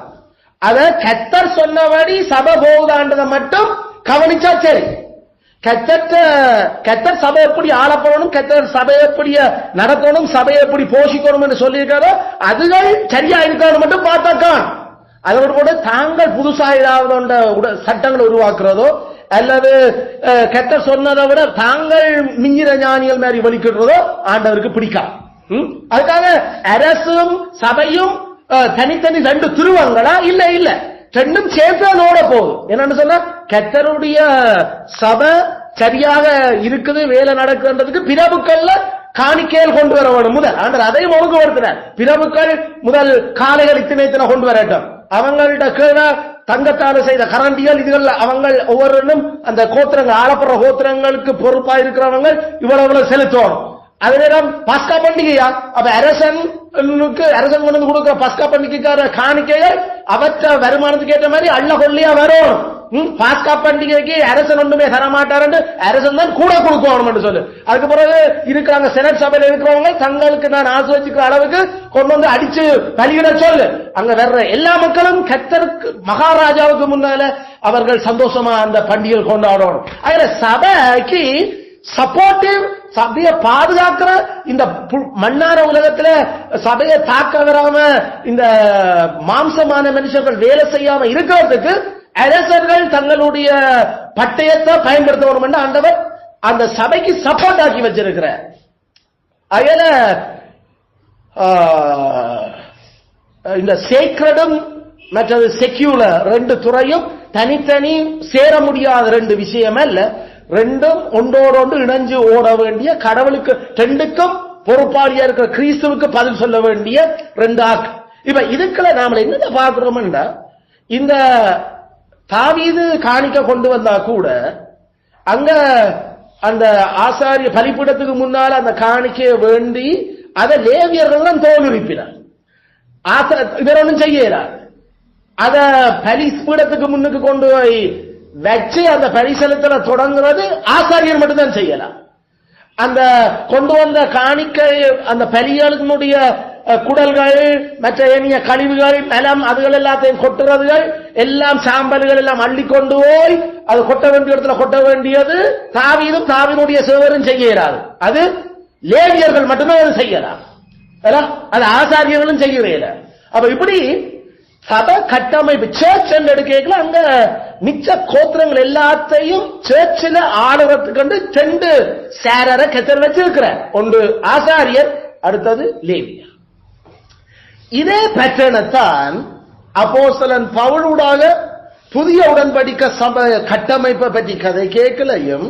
அத கர்த்தர் சொன்னபடி சபை போகுதான்றதை மட்டும் கவனிச்சா சரி. கர்த்தர் சபை எப்படி ஆளப்படணும், கர்த்தர் சபையை எப்படி நடத்தணும், சபையை எப்படி போஷிக்கணும் என்று சொல்லியிருக்காரோ அதுகள் சரியா இருக்காது மட்டும் பார்த்தாக்கான். அதோடு கூட தாங்கள் புதுசா ஏதாவது சட்டங்களை உருவாக்குறதோ அல்லது கர்த்தர் சொன்னதை விட தாங்கள் மிஞ்சிற ஞானிகள் மாதிரி வலிக்கிறதோ ஆண்டவருக்கு பிடிக்காது. அதுக்காக அரசும் சபையும் தனித்தனி 2 துருவங்களா இல்ல இல்ல ரெண்டும் சேர்த்தோட போகுது. என்னன்னு சொன்னா கர்த்தருடைய சபை சரியாக இருக்குது வேலை நடக்குன்றதுக்கு பிரபுக்கள்ல காணிக்கையில் கொண்டு வர வேண்டும். முதல் ஆண்டவர் அதையும் ஒழுங்குபடுத்தினார். பிரபுக்கள் முதல் காலைகள் இத்தனை கொண்டு வரட்டும், அவங்கள்ட்ட கீழே தங்கத்தால் செய்த கரண்டிகள் இதுகள் அவங்க ஒவ்வொருவரும் அந்த கோத்திரங்கள் ஆளப்படுற கோத்திரங்களுக்கு பொறுப்பா இருக்கிறவங்க இவ்வளவு செலுத்தணும். அது நேரம் பஸ்கா பண்டிகையா அப்ப அரசன் கொண்டு கொடுக்கிற பஸ்கா பண்டிகைக்கார காணிக்கைகள் அவற்ற வருமானத்துக்கு ஏற்ற மாதிரி அள்ள கொள்ளையா வரும். பாஸ்கா பண்டிகைக்கு அரசன் ஒன்றுமே தரமாட்டாரு, அரசன் தான் கூட கொடுக்கணும் சொல்லு. அதுக்கு பிறகு இருக்கிறாங்க செனட் சபையில இருக்கிறவங்க தங்களுக்கு நான் ஆசிரியர் அளவுக்கு கொண்டு வந்து அடிச்சு பலியிட சொல்லு. அங்க வர்ற எல்லா மக்களும் கர்த்தருக்கு மகாராஜாவுக்கு முன்னால அவர்கள் சந்தோஷமா அந்த பண்டிகை கொண்டாடணும். அதுல சபைக்கு சப்போர்ட்டிவ், சபையை பாதுகாக்கிற, இந்த மண்ணார உலகத்துல சபையை தாக்க வராம இந்த மாம்சமான மனுஷர்கள் வேலை செய்யாம இருக்கிறதுக்கு அரசர்கள் தங்களுடைய பட்டயத்தை பயன்படுத்தணும் என்று ஆண்டவர் அந்த சபைக்கு சப்போர்ட் ஆக்கி வச்சிருக்கிறார். அதுல இந்த சேக்ரடும் மற்றது செக்யூலர் ரெண்டு துறையும் தனித்தனி சேர முடியாத ரெண்டு விஷயம் அல்ல, ரெண்டும் ஒன்றோடு இணைஞ்சு ஓட வேண்டிய, கடவுளுக்கு ரெண்டுக்கும் பொறுப்பாளியா இருக்கிற கிறிஸ்துவுக்கு பதில் சொல்ல வேண்டிய ரெண்டு ஆக்கு. இப்ப இதுக்குள்ள நாம என்ன பார்க்கிறோம்னா, இந்த தாவீது காணிக்க கொண்டு வந்தா கூட அங்க அந்த ஆசாரிய பலிபீடத்துக்கு முன்னால அந்த காணிக்கையை வேண்டி அதை லேவியர்கள் தான் தோலுரிப்பினார். இவர் ஒன்றும் செய்யறார். அத பலிபீடத்துக்கு முன்னுக்கு கொண்டு போய் வச்சு அந்த பரிசலத்துல தொடங்குறது ஆசாரியர் மட்டும்தான் செய்யலாம். அந்த கொண்டு வந்த காணிக்கை அந்த பலிகளுடைய குடல்கள் மற்ற ஏனிய கழிவுகள் நிலம் அதுகள் எல்லாத்தையும் கொட்டுறதுகள் எல்லாம் சாம்பல்கள் எல்லாம் அள்ளி கொண்டு போய் அது கொட்ட வேண்டிய இடத்துல கொட்ட வேண்டியது தாவீதும் தாவீதுடைய சேவரும் செய்யறாரு. அது லேவியர்கள் மட்டுமே அது செய்யலாம், அது ஆசாரியர்களும் செய்யறேன். அப்ப இப்படி சபை கட்டமைப்பு சர்ச் என்று எடுக்கல, அங்க மிச்ச கோத்திரங்கள் எல்லாத்தையும் சர்ச்சில் ஆளுறதுக்கு ரெண்டு சேரரை கத்தர் வச்சிருக்கிறார். ஒன்று ஆசாரியர், அடுத்தது லேவியர். இதே பேட்டர்னைத்தான் அப்போஸ்தலன் பவுலூடாக புதிய உடன்படிக்கை சபை கட்டமைப்பை பற்றி கதை கேட்கலையும்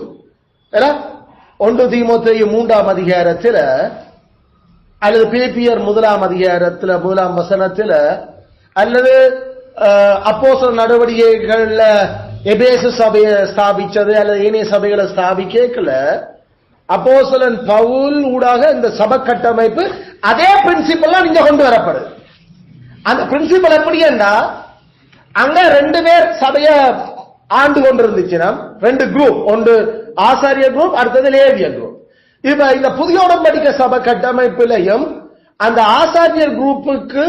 1 தீமோத்தேயு 3ஆம் அதிகாரத்தில் அல்லது பிலிப்பியர் 1ஆம் அதிகாரத்தில் 1ஆம் வசனத்தில் அல்லது அப்போஸ்தலர் நடவடிக்கைகள்ல எபேசு சபையை ஸ்தாபிச்சது அல்லது ஏனைய சபைகளை ஸ்தாபிக்கல, அப்போஸ்தலன் பவுல் ஊடாக இந்த சபை கட்டமைப்பு அதே பிரின்சிபல் நீங்க கொண்டு வரப்படுது. அந்த பிரின்சிபல் எப்படின்னா, அங்க 2 பேர் சபைய ஆண்டு கொண்டிருந்துச்சுன்னா 2 குரூப், ஒன்று ஆசாரிய குரூப், அடுத்தது லேவிய குரூப். இப்ப இந்த புதிய உடன்படிக்கை சபை கட்டமைப்பிலையும் அந்த ஆசாரியர் குரூப்புக்கு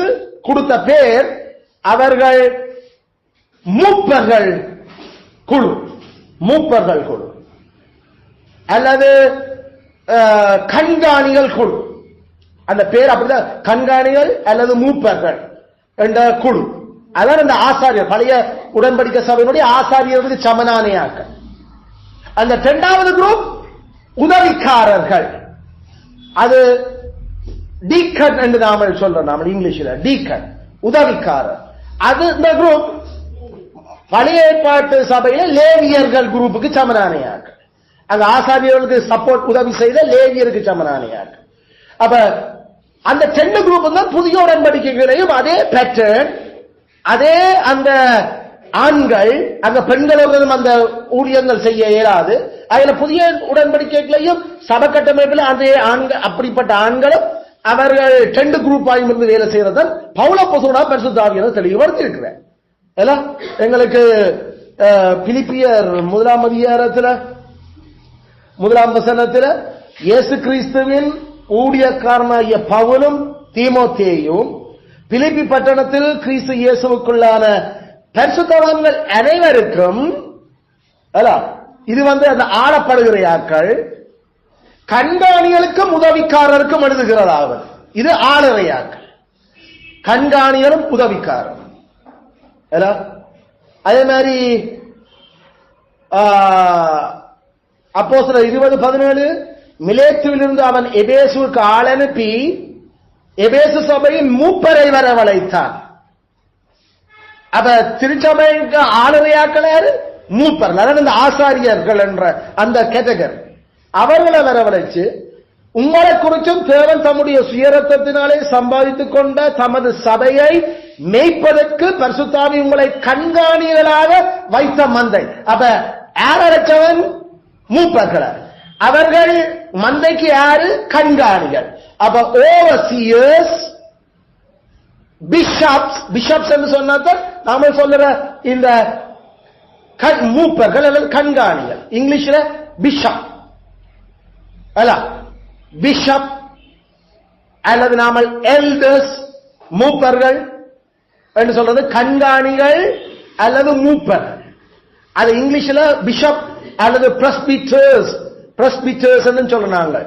கொடுத்த பேர் அவர்கள் மூப்பர்கள் குழு, மூப்பர்கள் குழு அல்லது கண்காணிகள் குழு. அந்த பேர் அப்படிதான், கண்காணிகள் அல்லது மூப்பர்கள் என்ற குழு. அதான் அந்த ஆசாரியர், பழைய உடன்படிக்கை சபையினுடைய ஆசாரியர்களுக்கு சமனானையாக்கள். அந்த 2வது குரூப் உதவிக்காரர்கள், அது டீக்கன் என்று நாம சொல்றோம், நாம இங்கிலீஷ்ல டீக்கன், உதவிக்காரர். அது இந்த குரூப் பழைய ஏற்பாட்டு சபையில லேவியர்கள் குரூப்புக்கு சமனானையாக்கள். அந்த ஆசாரியர்களுக்கு சப்போர்ட் உதவி செய்த லேவியருக்கு சமனானையாக்கள். அப்ப அந்த 2 குரூப் தான் புதிய உடன்படிக்கைகளையும் அதே பேட்டர்ன், அதே அந்த ஆண்கள், அந்த பெண்களும் அந்த ஊழியங்கள் செய்ய இயலாது. அதுல புதிய உடன்படிக்கைகளையும் சபை கட்டமைப்பில் அதே ஆண்கள், அப்படிப்பட்ட ஆண்களும் அவர்கள் 2 குரூப் ஆகியிருந்து வேலை செய்யறதான் பவுலப்போஸ்தலனாக பரிசுத்த ஆவியானவர் தெளிவுபடுத்தி இருக்கிறார். எங்களுக்கு பிலிப்பியர் 1ஆம் அதிகாரத்தில் 1ஆம் வசனத்தில் இயேசு கிறிஸ்துவின் ஊழியக்காரனாகிய பவுலும் தீமோத்தேயும் பிலிப்பி பட்டணத்தில் கிறிஸ்து இயேசுவுக்குள்ளான பரிசுத்தவான்கள் அனைவருக்கும், இது அந்த ஆளப்படுகிற ஆட்கள், கண்காணிகளுக்கும் உதவிக்காரருக்கும் எழுதுகிறதாவது. இது ஆளுறையாக்கள், கண்காணிகளும் உதவிக்காரர். அதே மாதிரி அப்போஸ்தலர் 20:17 மிலேத்துவிலிருந்து அவன் எபேசுவுக்கு ஆள் அனுப்பி எபேசு சபையின் மூப்பரை வரவழைத்தான். அப்ப திருச்சபைக்கு ஆளுறையாக்கள் யாரு? மூப்பர்கள், அதாவது இந்த ஆசாரியர்கள் என்ற அந்த கேட்டகரி. அவர்களை வரவழைச்சு, உங்களை குறிச்சும் தேவன் தம்முடைய சுயரத்தத்தினாலே சம்பாதித்துக் கொண்ட தமது சபையை மேய்ப்பதற்கு பரிசுத்தாவி உங்களை கண்காணிகளாக வைத்த மந்தை. அப்ப யார் அழைச்சவன்? மூப்பர்கள். அவர்கள் மந்தைக்கு யாரு? கண்காணிகள். அப்ப ஓவர்சியர்ஸ், பிஷப்ஸ், பிஷப்ஸ் என்று சொன்னா நாம சொல்ற இந்த மூப்பர்கள் அல்லது கண்காணிகள். இங்கிலீஷ்ல பிஷப் அல்ல, பிஷப் அல்லது நாமல் எல்டர்ஸ், மூப்பர்கள் என்று சொல்றது கண்காணிகள் அல்லது மூப்பர்கள். அது இங்கிலீஷ்ல பிஷப் அல்லது பிரஸ்பிட்டர்ஸ், பிரஸ்பிட்டர்ஸ் சொல்றாங்க.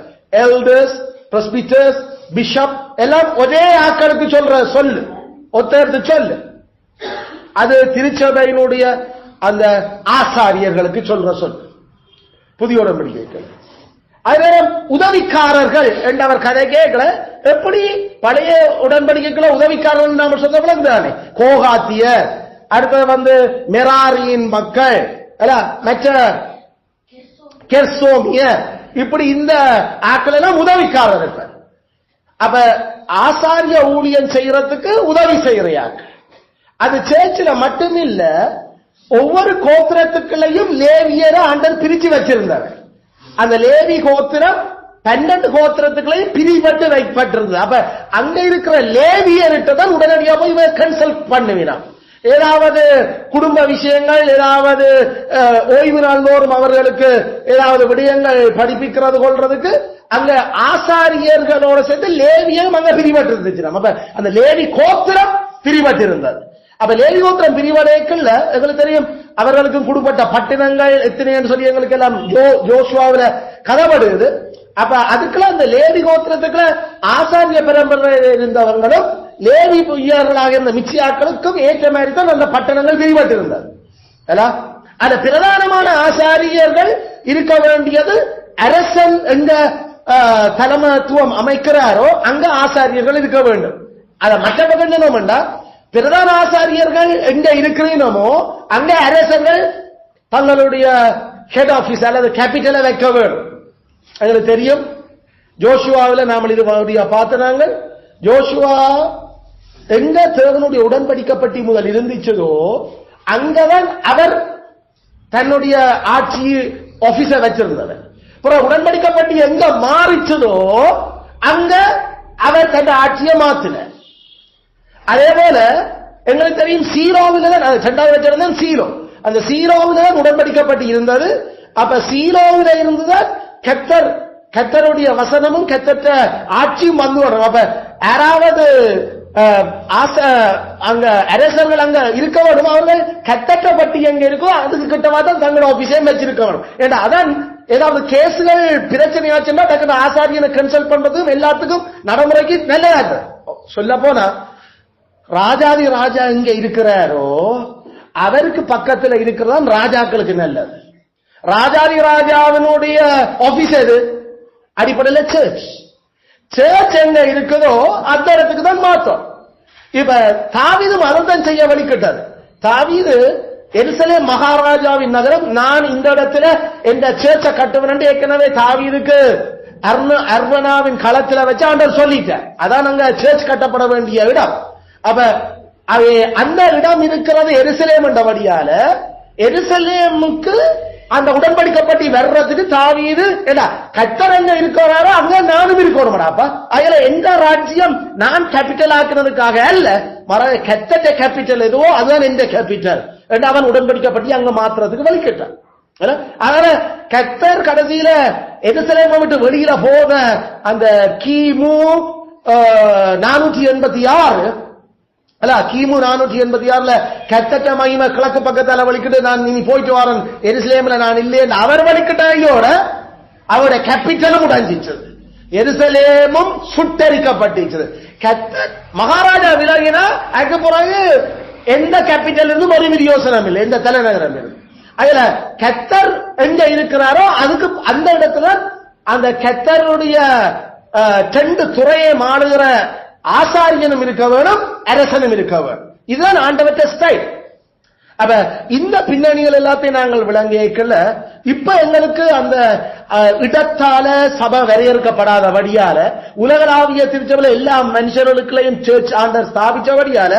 எல்டர்ஸ், பிரஸ்பிட்டர்ஸ், பிஷப் எல்லாம் ஒரே ஆக்களுக்கு சொல்ற சொல்லு, ஒத்தருக்கு சொல்லு. அது திருச்சபையினுடைய அந்த ஆசாரியர்களுக்கு சொல்ற சொல். புதிய உடன்படிக்கை அதே உதவிக்காரர்கள் என்றவர் கதை கேட்கல. எப்படி பழைய உடன்படிக்கைக்குள்ள உதவிக்காரர்கள் நாம சொல்ல தானே, கோகாத்தியர், அடுத்தது மெராரியின் மக்கள், மற்ற கெர்சோமியர், இப்படி இந்த ஆக்கள் எல்லாம் உதவிக்காரர்கள். அப்ப ஆசாரிய ஊழியம் செய்யறதுக்கு உதவி செய்யறாங்க. அது சேர்ச்சில மட்டுமில்ல, ஒவ்வொரு கோத்திரத்துக்குள்ளையும் லேவியரை ஆண்டர் பிரிச்சு வச்சிருந்தார். அந்த லேவி கோத்திரம் 12 கோத்திரத்துக்குள்ளையும் பிரிபட்டு வைக்கப்பட்டிருந்தது. அப்ப அங்க இருக்கிற லேவியர்கிட்ட தான் உடனடியாக போய் கன்சல்ட் பண்ணுவினான். ஏதாவது குடும்ப விஷயங்கள், ஏதாவது ஓய்வு நாள் தோறும் அவர்களுக்கு ஏதாவது விடயங்கள் படிப்பிக்கிறது கொள்றதுக்கு அங்க ஆசாரியர்களோட சேர்ந்து லேவியும் அங்க பிரிபட்டு இருந்துச்சு. அப்ப அந்த லேவி கோத்திரம் பிரிபட்டு இருந்தது. அப்ப லேவி கோத்திரம் பிரிவடைக்குள்ள எங்களுக்கு தெரியும், அவர்களுக்கும் குடும்பப்பட்ட பட்டினங்கள் எத்தனை சொல்லி எங்களுக்கு எல்லாம் ஜோசுவாவில கதப்படுது. அப்ப அதுக்கெல்லாம் அந்த லேவி கோத்திரத்துக்குள்ள ஆசாரிய பரம்பரையில் இருந்தவங்களும் லேவி பொய்யர்களாக இருந்த மிச்சியாக்களுக்கும் ஏற்ற மாதிரி தான் அந்த பட்டணங்கள் பிரிபட்டு இருந்தது. அந்த பிரதானமான ஆசாரியர்கள் இருக்க வேண்டியது அரசன் எங்க தலைமத்துவம் அமைக்கிறாரோ அங்க ஆசாரியர்கள் இருக்க வேண்டும். அத மற்ற பக்கம் என்னோம்டா, பிரதான ஆசாரியர்கள் எங்க இருக்கிறீனமோ அங்க அரசர்கள் தங்களுடைய ஹெட் ஆபீஸ் அல்லது கேபிட்டலை வைக்க வேண்டும். எங்களுக்கு தெரியும், ஜோஷுவாவில் நாம் இது பார்த்தாங்க. ஜோஷுவா எங்க தேவனுடைய உடன்படிக்கப்பட்டி முதல் இருந்துச்சதோ அங்கதான் அவர் தன்னுடைய ஆட்சி ஆபீஸ வச்சிருந்தவர். உடன்படிக்கப்பட்டி எங்க மாறிச்சதோ அங்க அவர் தன் ஆட்சியை மாத்தின. அதே போல எங்களுக்கு தெரியும், சீரோவில் தான் 2வது வச்சிருந்தேன். சீரோ, அந்த சீரோவில் தான் உடன்படிக்கப்பட்டு இருந்தது. அப்ப சீரோவில் இருந்துதான் கர்த்தருடைய வசனமும் கர்த்தர் ஆட்சியும் வந்து வரும். அப்ப யாராவது அங்க அரசர்கள் அங்க இருக்க வேண்டும், அவர்கள் கட்டப்பட்டி எங்க இருக்கோ அதுக்கு கிட்டமா தான் தங்களோட ஆபீஸே வச்சிருக்க வேணும். ஏன்னா அதான் ஏதாவது கேசுகள் பிரச்சனையாச்சுன்னா டக்குனு ஆசாரியனை கன்சல்ட் பண்றதும் எல்லாத்துக்கும் நடைமுறைக்கு நல்லதா. சொல்ல போனா ராஜாதி ராஜா இங்க இருக்கிறாரோ அவருக்கு பக்கத்துல இருக்கிறதான் ராஜாக்களுக்கு நல்லது. ராஜாதி ராஜாவினுடைய ஆபீஸ் எது? அடிப்படையில் சர்ச். சர்ச் எங்க இருக்குதோ அந்த இடத்துக்கு தான் மாத்தம். இப்ப தாவீது மதம் செய்ய வழிகிட்டது. தாவீது எருசலேம் மகாராஜாவின் நகரம், நான் இந்த இடத்துல எந்த சர்ச்சை கட்டுவேன் ஏற்கனவே தாவீதுக்கு அர்வனாவின் களத்துல வச்சு ஆண்டவர் சொல்லிட்டார். அதான் அங்க சர்ச் கட்டப்பட வேண்டிய இடம். அப்ப அந்த இடம் இருக்கிறது எருசலேம் என்றபடியால எருசலேமுக்கு அந்த உடன்படிக்கப்பட்டி வர்றதுக்கு தாவீது கர்த்தர் எங்க இருக்கிறாரோ அங்க நானும் இருக்கணும்டாப்பா. அதுல எந்த ராஜ்யம் நான் கேபிட்டல் ஆக்குறதுக்காக அல்ல, கர்த்தர் கேபிட்டல் எதுவோ அதுதான் எந்த கேபிட்டல் என்று அவன் உடன்படிக்கப்பட்டி அங்க மாத்துறதுக்கு வலிக்கிட்டான். அதனால கர்த்தர் கடைசியில எருசலேமை விட்டு வெளியில போக அந்த கிமு 486 கிமு 486 கர்த்தர் மகிமை கிழக்கு பக்கத்தால வலிக்கிட்டு நான் இனி போயிட்டு வரேன் எருசலேம்ல நான் இல்லையே அவர் வலிக்கிட்டோட அவருடைய கேபிட்டலும் உடைஞ்சிச்சது, எருசலேமும் சுட்டரிக்கப்பட்டிச்சது. கர்த்தர் மகாராஜா விலகினா அதுக்கு பிறகு எந்த கேபிட்டல் இருந்தும் ஒரு யோசனம் இல்லை, எந்த தலைநகரம் இல்லை. அதுல கர்த்தர் எங்க இருக்கிறாரோ அதுக்கு அந்த இடத்துல அந்த கர்த்தருடைய 2 துறையை மாளுகிற ஆசாரியனும் இருக்க வேணும், அரசனும் இருக்க வேணும். இதுதான் ஆண்டவற்ற ஸ்டைல். அப்ப இந்த பின்னணிகள் எல்லாத்தையும் நாங்கள் விளங்கியக்கல இப்ப எங்களுக்கு அந்த இடத்தால சபை வரையறுக்கப்படாதபடியால உலகளாவிய திருச்சபையில எல்லா மனுஷர்களுக்குள்ளையும் சர்ச் ஆண்டர் ஸ்தாபிச்சபடியால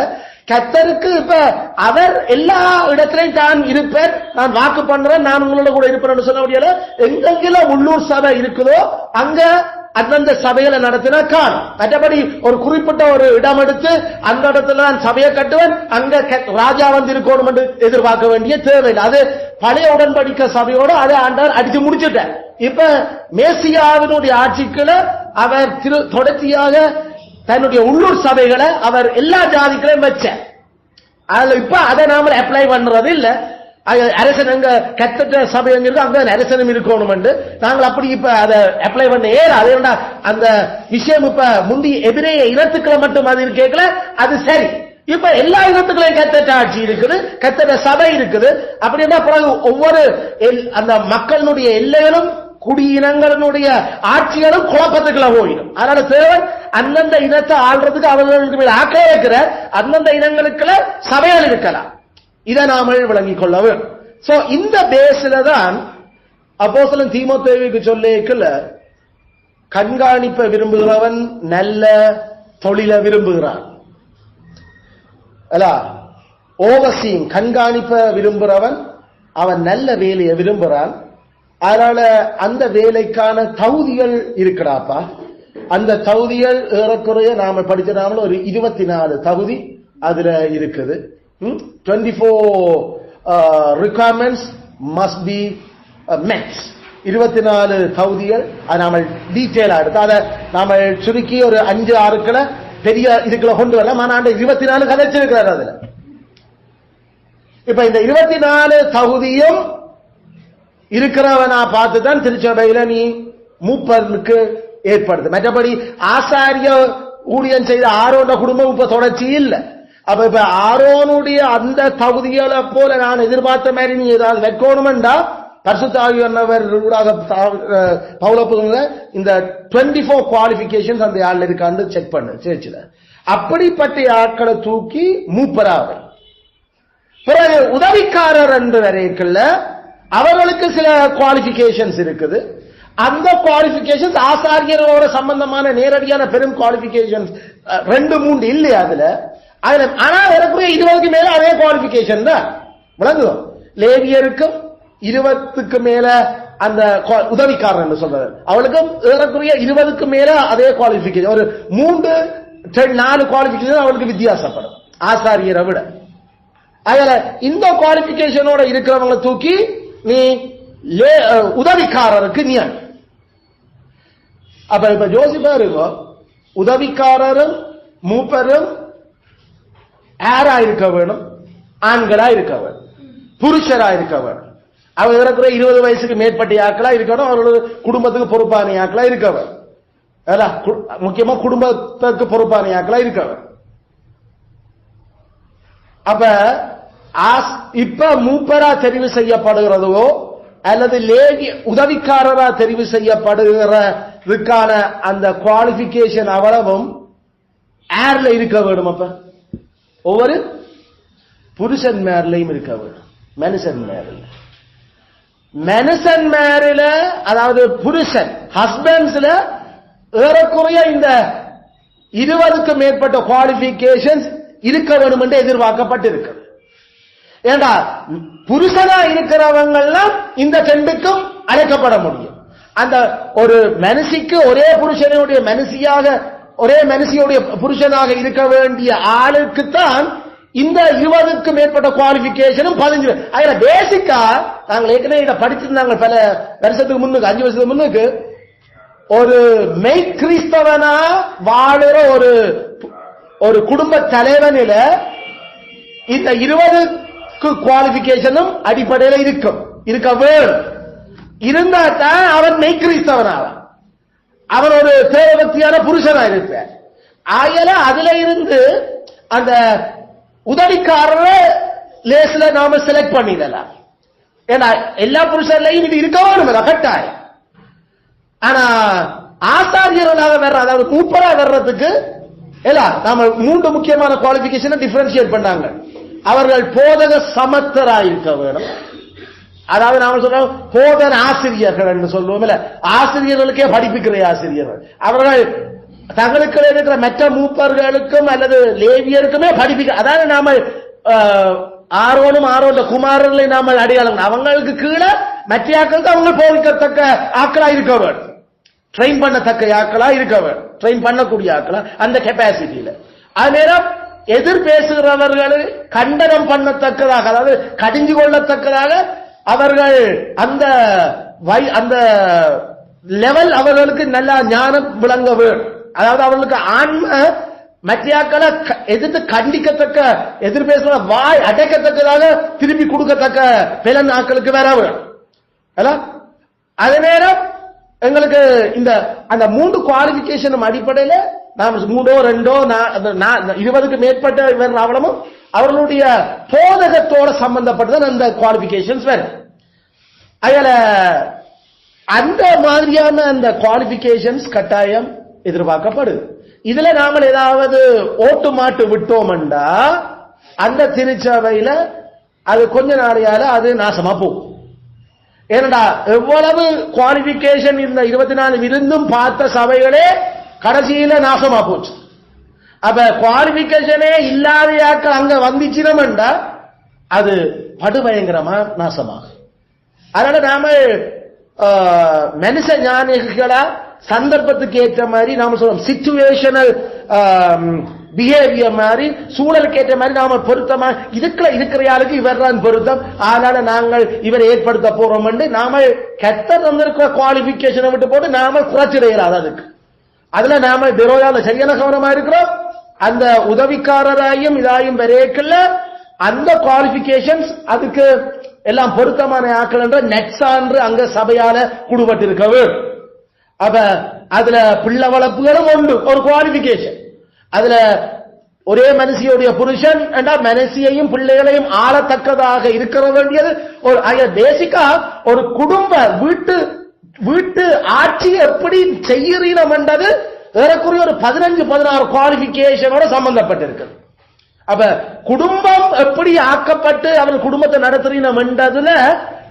கர்த்தருக்கு இப்ப அவர் எல்லா இடத்திலையும் தான் இருப்பார், நான் வாக்கு பண்றேன், நான் உங்களோட கூட இருப்பேன் சொன்னபடியால எங்கெங்கெல்லாம் உள்ளூர் சபை இருக்குதோ அங்க அந்தந்த சபைகளை நடத்தினா காணும். மற்றபடி ஒரு குறிப்பிட்ட ஒரு இடம் எடுத்து அந்த இடத்துல நான் சபையை கட்டுவேன், அங்க ராஜா வந்து இருக்கணும் என்று எதிர்பார்க்க வேண்டிய தேவையில்லை. அது பழைய உடன்படிக்கை சபையோட அதை ஆண்டவர் அடிச்சு முடிச்சுட்டார். இப்ப மேசியாவினுடைய ஆட்சிக்குள்ள அவர் தொடர்ச்சியாக தன்னுடைய உள்ளூர் சபைகளை அவர் எல்லா ஜாதிகளையும் வச்சார். அதுல இப்ப அதை நாம அப்ளை பண்றது இல்ல. அரசன் அங்க கத்தட்ட சபை அங்க அரசனும் இருக்கணும் என்று நாங்கள் அப்படி இப்ப அதை அப்ளை பண்ண அது அந்த விஷயம் இப்ப முந்தி எதிரே இனத்துக்களை மட்டும் அது கேட்கல, அது சரி. இப்ப எல்லா இனத்துக்களையும் கத்தட்ட ஆட்சி இருக்குது, கத்தட்ட சபை இருக்குது. அப்படின்னா பிறகு ஒவ்வொரு அந்த மக்களுடைய எல்லைகளும் குடியினங்களுடைய ஆட்சிகளும் குழப்பத்துக்குள்ள போயிடும். அதனால தேவன் அந்தந்த இனத்தை ஆள்றதுக்கு அவர்களுக்கு மேல் ஆக்கே இருக்கிறார். அந்தந்த இனங்களுக்குள்ள சபைகள் இருக்கலாம். இதை நாம விளங்கிக் கொள்ள வேண்டும். சோ இந்த பேஸ்ல தான் அப்போஸ்தலன் தீமோத்தேயுவுக்கு சொல்லிக்கல, கண்காணிப்ப விரும்புகிறவன் நல்ல தொழில விரும்புகிறான். ஓவர்சீயிங் கண்காணிப்ப விரும்புகிறவன் அவன் நல்ல வேலையை விரும்புகிறான். அதனால அந்த வேலைக்கான தகுதிகள் இருக்கிறாப்பா. அந்த தகுதிகள் ஏறக்குறைய நாம படிச்சதாமல ஒரு 24 தகுதி அதுல இருக்குது. 24 requirements must be met. 24 தகுதிகள். அது நாம டீட்டெயிலா எடுத்து அதை நாம சுருக்கி ஒரு 5-6 பெரிய இதுக்குள்ள கொண்டு வரலாம். ஆனா 24 கதைச்சிருக்கிறார் அதுல. இப்ப இந்த 24 தகுதியும் இருக்கிறவனா பார்த்துதான் திருச்சபையில நீ மூப்பருக்கு ஏற்படுது. மற்றபடி ஆசாரிய ஊழியம் செய்த ஆரோன குடும்பம் இப்ப தொடர்ச்சி இல்லை. அப்ப இப்ப ஆரோனுடைய அந்த தகுதிகளை போல நான் எதிர்பார்த்த மாதிரி நீ ஏதாவது வைக்கணும்டா பரிசுத்த ஆவியானவர் பவுலப்புல இந்த 24 குவாலிபிகேஷன்ஸ் அந்த ஆள் இருக்கான்னு செக் பண்ணு சேர்ச்சுல. அப்படிப்பட்ட ஆட்களை தூக்கி மூப்பராவை பிறகு உதவிக்காரர் என்று வரைக்குள்ள அவர்களுக்கு சில குவாலிபிகேஷன்ஸ் இருக்குது. அந்த குவாலிபிகேஷன்ஸ் ஆசாரியர்களோட சம்பந்தமான நேரடியான பெரும் குவாலிபிகேஷன்ஸ் 2-3 இல்லையா அதுல. ஆனா ஏறக்குறைய 20க்கு மேல அதே குவாலிபிகேஷன் தான் விளங்குவோம். லேவியருக்கும் 20க்கு மேல அந்த உதவிக்காரர் என்று சொல்றது, அவளுக்கும் ஏறக்குறைய 20க்கு மேல அதே குவாலிபிகேஷன். ஒரு 3-4 குவாலிபிகேஷன் அவளுக்கு வித்தியாசப்படும் ஆசாரியரை விட. அதுல இந்த குவாலிபிகேஷனோட இருக்கிறவங்களை தூக்கி நீ உதவிக்காரருக்கு நீ. அப்ப இப்ப யோசிப்பா இருக்கும், உதவிக்காரரும் மூப்பரும் யாரா இருக்க வேணும்? ஆண்களா இருக்க வேணும், புருஷரா இருக்க வேணும். அவங்க இருக்கிற 20 வயசுக்கு மேற்பட்ட ஆக்களா இருக்கணும். அவர்களோட குடும்பத்துக்கு பொறுப்பான ஆக்களா இருக்க வேணும். முக்கியமா குடும்பத்துக்கு பொறுப்பான ஆக்களா இருக்க வேணும். அப்ப இப்ப மூப்பரா தெரிவு செய்யப்படுகிறதோ அல்லது லேவி உதவிக்காரரா தெரிவு செய்யப்படுகிறதுக்கான அந்த குவாலிபிகேஷன் அவ்வளவும் ஏர்ல இருக்க வேணும். அப்ப ஒவ்வொரு புருஷன் மேர்லையும் இருக்க வேணும். மனுஷன் மேரில அதாவது புருஷன் ஹஸ்பண்ட்ஸ்ல ஏறக்குறைய இந்த 20க்கு மேற்பட்ட குவாலிபிகேஷன்ஸ் இருக்க வேண்டும் என்று எதிர்பார்க்கப்பட்டிருக்கு. ஏண்டா புருஷனா இருக்கிறவங்கெல்லாம் இந்த 2க்கும் அழைக்கப்பட முடியும். அந்த ஒரு மனுஷிக்கு ஒரே புருஷனுடைய மனுஷியாக ஒரே மனுஷியுடைய புருஷனாக இருக்க வேண்டிய ஆளுக்குத்தான் இந்த 20க்கு மேற்பட்ட குவாலிபிகேஷனும் 15. அதுல பேசிக்கா நாங்கள் ஏற்கனவே படிச்சிருந்தாங்க பல வருஷத்துக்கு முன்னுக்கு 5 வருஷத்துக்கு முன்னுக்கு. ஒரு மெய் கிறிஸ்தவனா வாழுற ஒரு குடும்ப தலைவனில இந்த 20க்கு குவாலிபிகேஷனும் அடிப்படையில் இருக்க வேணும். இருந்தா தான் அவன் மெய் கிறிஸ்தவனாவான். அவன் ஒரு தேவபக்தியான புருஷனா இருப்ப. ஆகல அதுல இருந்து அந்த உதவிக்காரர லேஸ்ல நாம செலக்ட் பண்ணிடலாம். ஏன்னா எல்லா புருஷன்லையும் இது இருக்க வேணும் கட்டாயம். ஆனா ஆசாரியர்களாக வர்ற அதாவது மூப்பரா வர்றதுக்கு நாம 3 முக்கியமான குவாலிபிகேஷன் டிஃபரன்ஷியேட் பண்ணாங்க. அவர்கள் போதக சமத்தராக இருக்க வேணும். அதாவது நாம சொல்றோம் போதன ஆசிரியர்கள் என்று சொல்லுவோம் இல்ல, ஆசிரியர்களுக்கே படிப்பிக்கிற ஆசிரியர்கள். அவர்கள் தங்களுக்கு இருக்கிற மற்ற மூப்பர்களுக்கும் அல்லது லேவியருக்குமே படிப்பிக்க. அதாவது நாம ஆரோன குமாரர்களை நாம அடையாளம் அவங்களுக்கு கீழே மற்ற ஆக்களுக்கு அவங்க போதிக்கத்தக்க ஆக்களா இருக்க வேண்டும். ட்ரெயின் பண்ணத்தக்க ஆக்களா இருக்க வேண்டும், ட்ரெயின் பண்ணக்கூடிய ஆக்களா அந்த கெப்பாசிட்டியில. அது நேரம் எதிர் பேசுகிறவர்கள் கண்டனம் பண்ணத்தக்கதாக, அதாவது கடிஞ்சு கொள்ளத்தக்கதாக அவர்கள் அந்த அந்த லெவல் அவர்களுக்கு நல்லா ஞானம் விளங்க வேண்டும். அதாவது அவர்களுக்கு ஆன்ம மத்தியாக்களை எதிர்த்து கண்டிக்கத்தக்க, எதிர் பேசுற வாய் அடைக்கத்தக்கதாக திருப்பி கொடுக்கத்தக்க பிளன் ஆக்களுக்கு வேற வேணும். அதே நேரம் எங்களுக்கு இந்த அந்த 3 குவாலிபிகேஷன் அடிப்படையில் நாம் 3 2 20க்கு மேற்பட்ட அவலமும் அவர்களுடைய போதகத்தோட சம்பந்தப்பட்டதான் அந்த குவாலிபிகேஷன்ஸ் வேற. அதுல அந்த மாதிரியான அந்த குவாலிபிகேஷன்ஸ் கட்டாயம் எதிர்பார்க்கப்படுது. இதுல நாம ஏதாவது ஓட்டு மாட்டு விட்டோம்டா அந்த திருச்சபையில அது கொஞ்ச நாளையால அது நாசமா போகும். ஏனடா எவ்வளவு குவாலிபிகேஷன் இந்த 24 இருந்தும் பார்த்த சபைகளே கடைசியில நாசமா போச்சு. அப்ப குவாலிபிகேஷனே இல்லாத அங்க வந்துச்சுனோம்டா அது படுபயங்கரமா நாசமாகும். அதனால நாம மனுஷ ஞானிகளா சந்தர்ப்பத்துக்கு ஏற்ற மாதிரி நாம சொல்றோம், சிச்சுவேஷனல் பிஹேவியர் மாதிரி சூழலுக்கு ஏற்ற மாதிரி நாம பொருத்தமா இருக்கிற யாருக்கு இவர் தான் பொருத்தம், அதனால நாங்கள் இவரை ஏற்படுத்த போறோம் என்று நாம கெத்தர் வந்திருக்கிற குவாலிபிகேஷனை விட்டு போட்டு நாம குறைச்சிடையலாம். அதுக்கு அதுல நாம பெரோயால சரியான கவனமா இருக்கிறோம். அந்த உதவிக்காரராயும் இதாயும் வரையக்கல்ல அந்த குவாலிபிகேஷன்ஸ் அதுக்கு எல்லாம் பொருத்தமான ஆக்கள் என்ற நெட் சான்று அங்க சபையால குடுபட்டிருக்கவு. அப்ப அதுல பிள்ளை வளர்ப்புகளும் உண்டு, ஒரு குவாலிபிகேஷன். அதுல ஒரே மனுஷியுடைய புருஷன் மனுஷியையும் பிள்ளைகளையும் ஆளத்தக்கதாக இருக்கிற வேண்டியது ஒரு பேசிக்கா ஒரு குடும்ப வீட்டு ஆட்சி எப்படி செய்யறீனம் என்றது ஏறக்குறைய ஒரு 15-16 குவாலிபிகேஷனோட சம்பந்தப்பட்டிருக்கு. அப்ப குடும்பம் எப்படி ஆக்கப்பட்டு அவர் குடும்பத்தை நடத்துறீனம் என்றதுல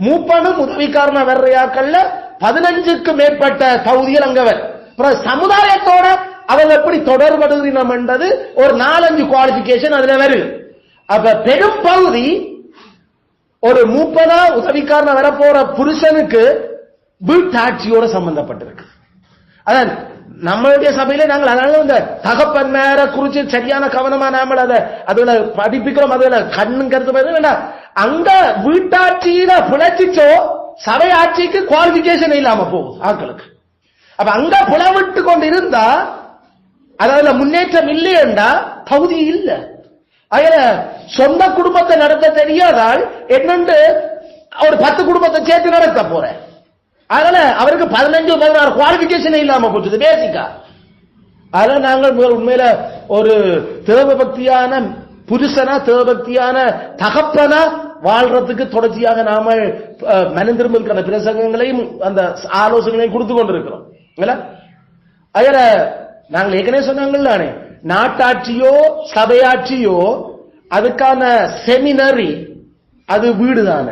மூப்பனும் உதவிக்காரன வர்றையாக்கள்ல 15க்கு மேற்பட்ட பகுதிகள் அங்கவர். சமுதாயத்தோட அவர் எப்படி தொடர்படுகிறோம் என்றது ஒரு 4-5 குவாலிபிகேஷன் அதுல வருது. அப்ப பெரும் பகுதி ஒரு மூப்பனா உதவிக்காரன வரப்போற புருஷனுக்கு வீட்டாட்சியோட சம்பந்தப்பட்டிருக்கு. அதான் நம்மளுடைய சபையில நாங்கள் அதனால இந்த தகப்பன் மேல குறிச்சு சரியான கவனமா நாம அதுல படிப்பிக்கிறோம். அதுல கண்ணு கருத்து வேண்டாம். அங்க வீட்டாட்சியில பிழைச்சிச்சோ சபை ஆட்சிக்கு குவாலிபிகேஷன் இல்லாம போகும் ஆட்களுக்கு. அப்ப அங்க புலவிட்டு கொண்டு இருந்தா அதுல முன்னேற்றம் இல்லையண்டா பகுதி இல்ல. அதுல சொந்த குடும்பத்தை நடத்த தெரியாதால் என்னண்டு ஒரு 10 குடும்பத்தை சேர்த்து நடத்த போற. அதனால அவருக்கு 15-16 குவாலிபிகேஷன் இல்லாம போச்சு பேசிக்கா. அதனால நாங்கள் உண்மையில ஒரு தேவபக்தியான புருஷனா தேவபக்தியான தகப்பனா வாழ்றதுக்கு தொடர்ச்சியாக நாம மனம் திரும்ப பிரசங்கங்களையும் அந்த ஆலோசனைகளையும் கொடுத்து கொண்டிருக்கிறோம். அதுல நாங்கள் ஏற்கனவே சொன்னாங்கல்ல, நாட்டாட்சியோ சபையாட்சியோ அதுக்கான செமினரி அது வீடுதான்.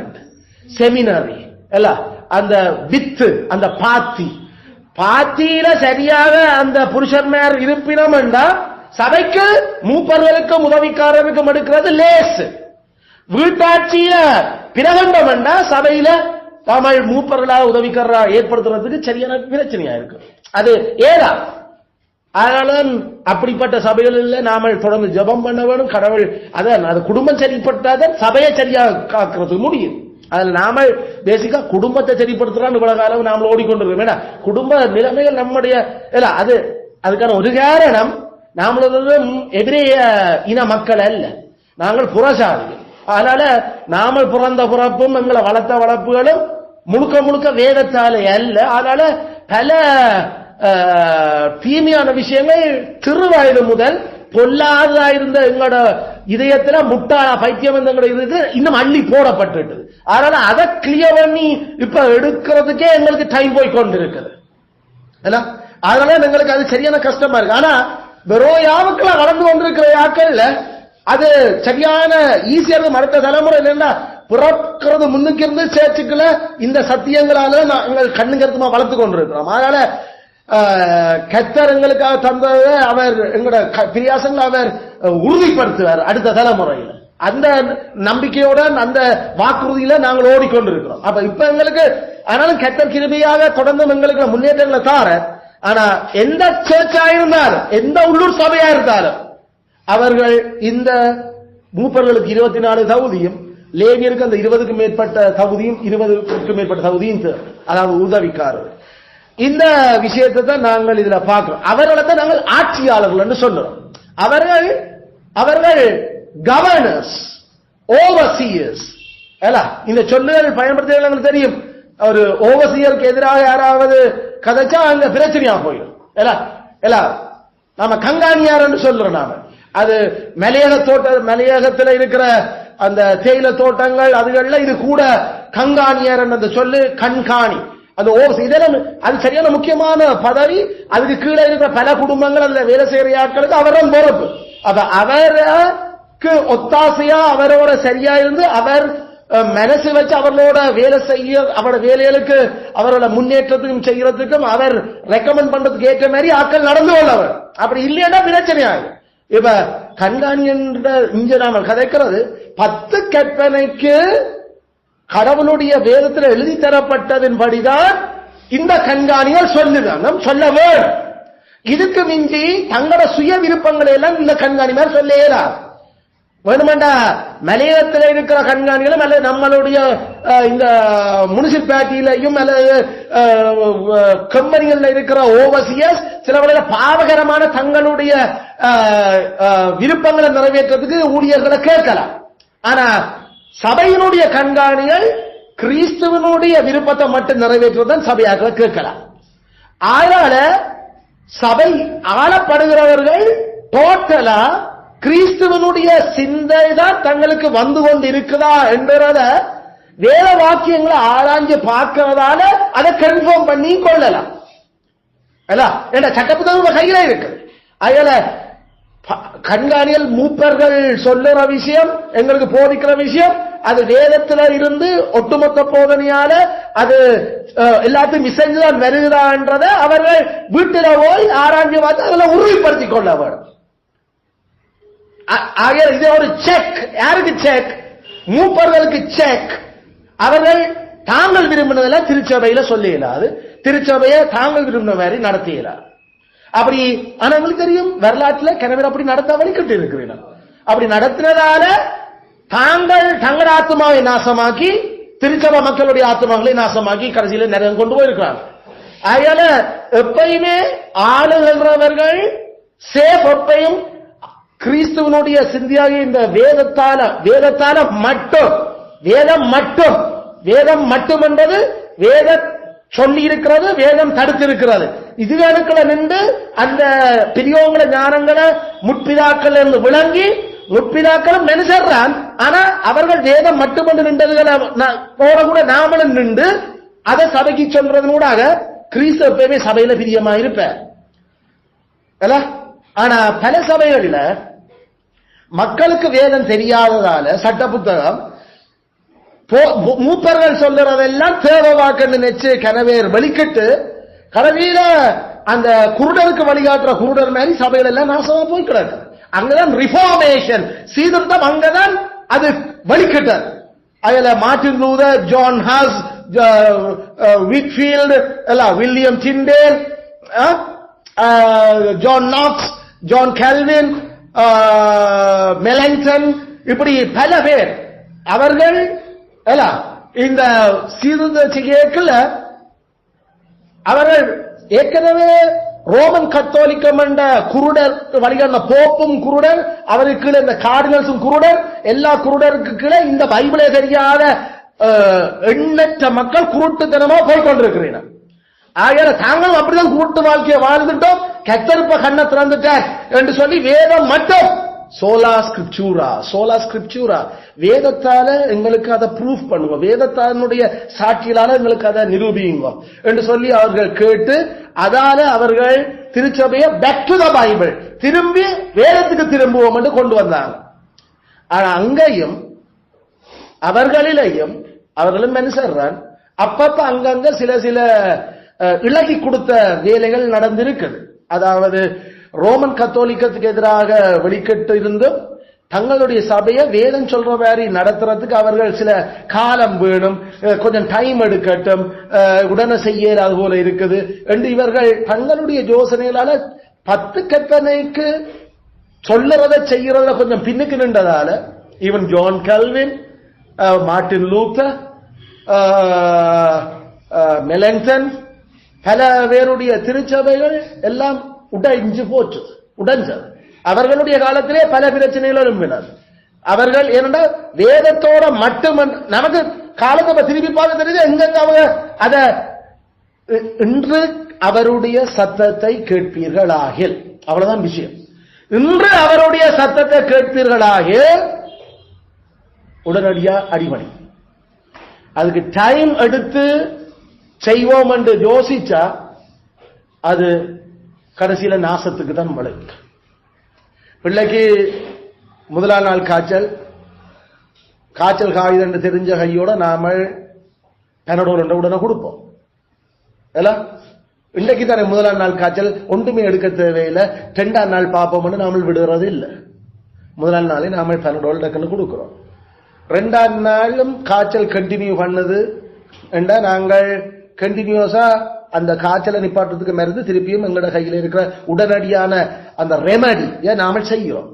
செமினரி அல்ல அந்த வித்து, அந்த பாத்தியில சரியாக அந்த புருஷன்மார் இருப்பினம் என்றா சபைக்கு மூப்பர்களுக்கும் உதவிக்காரருக்கும் எடுக்கிறது லேஸ். வீட்டாட்சியில பிரகண்டம் என்றா சபையில தமிழ் மூப்பர்களா உதவிக்காரரா ஏற்படுத்துறதுக்கு சரியான பிரச்சனையா இருக்கு. அது ஏதா அதனால அப்படிப்பட்ட சபைகளில் நாம தொடர்ந்து ஜபம் பண்ண வேணும். கடவுள் அதான் அது குடும்பம் சரிப்பட்டாதான் சபையை சரியா காக்கிறதுக்கு முடியும். அதுல நாம பேசிக்கா குடும்பத்தை சரிப்படுத்துறான்னு இவ்வளவு காலம் நாம ஓடிக்கொண்டிருக்கோம். குடும்ப நிலைமைகள் நம்முடைய அது அதுக்கான ஒரு காரணம் நாமளும் எதிரேய இன மக்கள் அல்ல, நாங்கள் புறசாதிகள். அதனால நாமல் பிறந்த பிறப்பும் எங்களை வளர்த்த வளர்ப்புகளும் முழுக்க முழுக்க வேதத்தாலே அல்ல. அதனால பல தீமையான விஷயங்கள் திருவயது முதல் பொல்லாததா இருந்த எங்களோட இதயத்துல முட்டாளா பைத்தியம் எங்களோட இன்னும் அள்ளி போடப்பட்டு. அதனால அதை கிளியர் பண்ணி இப்ப எடுக்கிறதுக்கே எங்களுக்கு டைம் போய் கொண்டிருக்குது. அதனால எங்களுக்கு அது சரியான கஷ்டமா இருக்கு. ஆனா வெறும் வளர்ந்து கொண்டிருக்கிற யாக்கள்ல அது சரியான ஈஸியா இருந்து அடுத்த தலைமுறை இல்லைன்னா பிறக்கிறது முன்னுக்கு இருந்து சேர்ச்சுக்கல இந்த சத்தியங்களால நாங்கள் கண்ணு கருத்துமா வளர்த்து கொண்டிருக்கிறோம். அதனால கர்த்தர் எங்களுக்காக தந்ததை அவர் எங்களோட பிரியாசங்களை அவர் உறுதிப்படுத்துவார் அடுத்த தலைமுறையில். அந்த நம்பிக்கையோட அந்த வாக்குறுதியில நாங்கள் ஓடிக்கொண்டிருக்கிறோம். அப்ப இப்ப எங்களுக்கு ஆனாலும் கர்த்தர் கிருபையாக தொடர்ந்து எங்களுக்கு முன்னேற்றங்களை தார ஆனா எந்த சர்ச்சா இருந்தாலும், எந்த உள்ளூர் சபையா இருந்தாலும், அவர்கள் இந்த மூப்பர்களுக்கு 24 தகுதியும், லேவியருக்கு அந்த 20க்கும் மேற்பட்ட தகுதியும், 20க்கும் மேற்பட்ட தகுதியும், அதாவது உதவிக்காரர். இந்த விஷயத்தை தான் நாங்கள் இதுல பார்க்கிறோம். அவர்களை தான் நாங்கள் ஆட்சியாளர்கள் என்று சொல்றோம். அவர்கள் கவர்னர்ஸ், ஓவர்சியர்ஸ். இந்த சொல்லுகள் பயன்படுத்த எங்களுக்கு தெரியும். ஒரு ஓவர்சியருக்கு எதிராக யாராவது கதைச்சா அங்க பிரச்சனையா போயிடும். நாம கண்காணியார் என்று சொல்றோம். நாம அது மலையகத்தில் இருக்கிற அந்த தேயில தோட்டங்கள் அதுகள்ல இது கூட கண்காணியார் அந்த சொல்லு, கண்காணி. அந்த இதெல்லாம் அது சரியான முக்கியமான பதவி. அதுக்கு கீழே இருக்கிற பல குடும்பங்கள் அதுல வேலை செய்யற ஆட்களுக்கு அவர்தான் பொறுப்பு. அப்ப அவருக்கு ஒத்தாசையா அவரோட சரியா இருந்து அவர் மனசு வச்சு அவர்களோட வேலை செய்ய, அவரோட வேலைகளுக்கு அவரோட முன்னேற்றத்துக்கும் செய்யறதுக்கும் அவர் ரெக்கமெண்ட் பண்றதுக்கு ஏற்ற மாதிரி ஆட்கள் நடந்து கொள்ளவர். அப்படி இல்லையா பிரச்சனை ஆகும். இப்ப கண்காணி என்ற இங்க நாம கதைக்கிறது 10 கற்பனைக்கு கடவுளுடைய வேதத்தில் எழுதி தரப்பட்டதின்படிதான் இந்த கண்காணிகள் சொல்லுதான் சொல்ல வேண்டும். இதுக்கு மிஞ்சி தங்களோட சுய விருப்பங்களை எல்லாம் இந்த கண்காணிமார் சொல்லலாம். வேணுமெண்டா மலையகத்தில் இருக்கிற கண்காணிகளும் அல்லது நம்மளுடைய இந்த முனிசிபாலிட்டியிலையும் அல்லது கம்பெனிகள்ல இருக்கிற ஓவர்சியர்ஸ் சில வகையில பாவகரமான தங்களுடைய விருப்பங்களை நிறைவேற்றத்துக்கு ஊழியர்களை கேட்கலாம். ஆனா சபையினுடைய கண்காணிகள் கிறிஸ்துவனுடைய விருப்பத்தை மட்டும் நிறைவேற்றுவதுதான் சபையாக்களை கேட்கலாம். அதனால சபை ஆளப்படுகிறவர்கள் டோட்டலா கிறிஸ்துவனுடைய சிந்தை தான் தங்களுக்கு வந்து கொண்டு இருக்குதா என்றத வேத வாக்கியங்களை ஆராய்ஞ்சு பார்க்கிறதால அதை கன்ஃபார்ம் பண்ணி கொள்ளலாம். சட்டப்புத்தகம் கையில இருக்கு. அதனால கண்காணிகள் மூப்பர்கள் சொல்லுற விஷயம், எங்களுக்கு போதிக்கிற விஷயம், அது வேதத்துல இருந்து ஒட்டுமொத்த போதனையால அது எல்லாத்தையும் விசைஞ்சுதான் வருகிறான்றத அவர்கள் வீட்டில போய் ஆராய்ச்சி பார்த்து அதில் உறுதிப்படுத்திக் கொள்ள வேண்டும். இது ஒரு செக். யாருக்கு செக்? மூப்பர்களுக்கு செக். அவர்கள் தாங்கள் விரும்பினதெல்லாம் திருச்சபையில சொல்ல இயலாது, திருச்சபையை தாங்கள் விரும்பின மாதிரி நடத்த இயலாது. அப்படி ஆனா உங்களுக்கு தெரியும் வரலாற்றுல கிணவர் அப்படி நடத்த வழிகிட்டு இருக்கிறீர்கள். அப்படி நடத்தினதால தங்கள் ஆத்மாவை நாசமாக்கி திருச்சபை மக்களுடைய ஆத்மாக்களை நாசமாக்கி கடைசியில நிறைய கொண்டு போயிருக்கிறாங்க. அதனால எப்பயுமே ஆளுகிறவர்கள் சேஃப் எப்பையும் கிறிஸ்துவனுடைய சிந்தியாகிய இந்த வேதத்தால மட்டும், வேதம் மட்டும் என்பது வேத சொல்லி இருக்கிறது, வேதம் தடுத்து இருக்கிறது. இதுகளுக்குள்ள நின்று அந்த பெரியவங்கள ஞானங்களை முற்பிதாக்கள் என்று விளங்கி, முற்பிதாக்களும் நினைச்சான். ஆனா அவர்கள் வேதம் மட்டுமன்று நின்றதுகளை கூட நாமளும் நின்று அதை சபைக்கு சொல்றதனூடாக கிறிஸ்து எப்பயுமே சபையில பிரியமா இருப்பார். ஆனா பல சபைகள்ல மக்களுக்கு வேதம் தெரியாததால சட்ட புத்தகம் மூப்பர்கள் சொல்றதெல்லாம் தேவை வாக்குன்னு நினைச்சு கனவேர் வலிக்கட்டு கனவீர அந்த குருடருக்கு வழிகாட்டுற குருடர் மாதிரி சபைகள் எல்லாம் நாசமா போய் கிடக்கு. அங்கதான் ரிஃபார்மேஷன் சீர்திருத்தம், அங்கதான் அது வலிக்கட்டர். அதுல Martin Luther, John Hus, Whitefield, William Tyndale, John Knox, John Calvin, Melanchthon, இப்படி பல பேர் அவர்கள் இந்த சீர்திருத்த அவர்கள் ஏற்கனவே ரோமன் கத்தோலிக்கம் என்ற குருடர் வழிகாட்ட போப்பும் குருடர், அவருக்கு கீழே இந்த கார்டினல்ஸும் குருடர், எல்லா குருடருக்கு கீழே இந்த பைபிளே தெரியாத எண்ணற்ற மக்கள் குருட்டுத்தனமா போய்கொண்டிருக்கிறீர்கள். ஆகையால தாங்களும் அப்படிதான் குருட்டு வாழ்க்கையை வாழ்ந்துட்டோம், கத்தருப்ப கண்ணை திறந்துட்டார் என்று சொல்லி வேதம் மட்டும் சோலா ஸ்கிரிப்சூரா வேதத்தால எங்களுக்கு அதை ப்ரூஃப் பண்ணுவோம், வேதத்தானுடைய சாட்சியிலால எங்களுக்கு அதை நிரூபியுங்க என்று சொல்லி அவர்கள் கேட்டு அதால அவர்கள் திருச்சபையை பேக் டு த பைபிள் திரும்பி வேதத்துக்கு திரும்புவோம் என்று கொண்டு வந்தாங்க. ஆனா அங்கேயும் அவர்களும் மனுஷர்தான் அப்பப்ப அங்கங்க சில இலகி கொடுத்த வேலைகள் நடந்திருக்குது. அதாவது ரோமன் கத்தோலிக்கத்துக்கு எதிராக வெளிக்கட்டு இருந்தும் தங்களுடைய சபையை வேதம் சொல்ற மாதிரி நடத்துறதுக்கு அவர்கள் சில காலம் வேணும், கொஞ்சம் டைம் எடுக்கட்டும், உடனே செய்ய அது போல இருக்குது என்று இவர்கள் தங்களுடைய யோசனைகளால 10 கற்பனைக்கு சொல்லுறத செய்யறத கொஞ்சம் பின்னுக்கு நின்றதால even John Calvin, Martin Luther, Melanchthon, பல பேருடைய திருச்சபைகள் எல்லாம் உடைஞ்சது. அவர்களுடைய காலத்திலே பல பிரச்சனைகள் எழும்பினர். அவர்கள் ஏனென்றா வேதத்தோட மட்டும் நமக்கு காலத்தை திருப்பி பார்க்க தெரியுது எங்க அவங்க அத இன்று அவருடைய சத்தத்தை கேட்பீர்களாகில், அவ்வளவுதான் விஷயம். இன்று அவருடைய சத்தத்தை கேட்பீர்களாகில் உடனடியா அடிமணி. அதுக்கு டைம் எடுத்து செய்வோம் என்று யோசிச்சா அது கடைசியில நாசத்துக்கு தான் விளைவிக்கும். பிள்ளைக்கு முதலாம் நாள் காய்ச்சல் காயுது என்று தெரிஞ்ச கையோட நாம பெனடோல் என்ற உடனே கொடுப்போம். இன்றைக்கு தானே முதலாம் நாள் காய்ச்சல் ஒன்றுமே எடுக்க தேவையில்லை, 2ஆம் நாள் பார்ப்போம்னு நாம விடுறது இல்லை. முதலாம் நாளே நாம பெனடோல் டக்குன்னு கொடுக்கிறோம். 2ஆம் நாளும் காய்ச்சல் கண்டினியூ பண்ணது என்றா நாங்கள் கண்டினியூஸா அந்த காய்ச்சலை நிப்பாட்டுறதுக்கு மருந்து திருப்பியும் எங்களோட கையில் இருக்கிற உடனடியான அந்த ரெமடியை நாம செய்கிறோம்.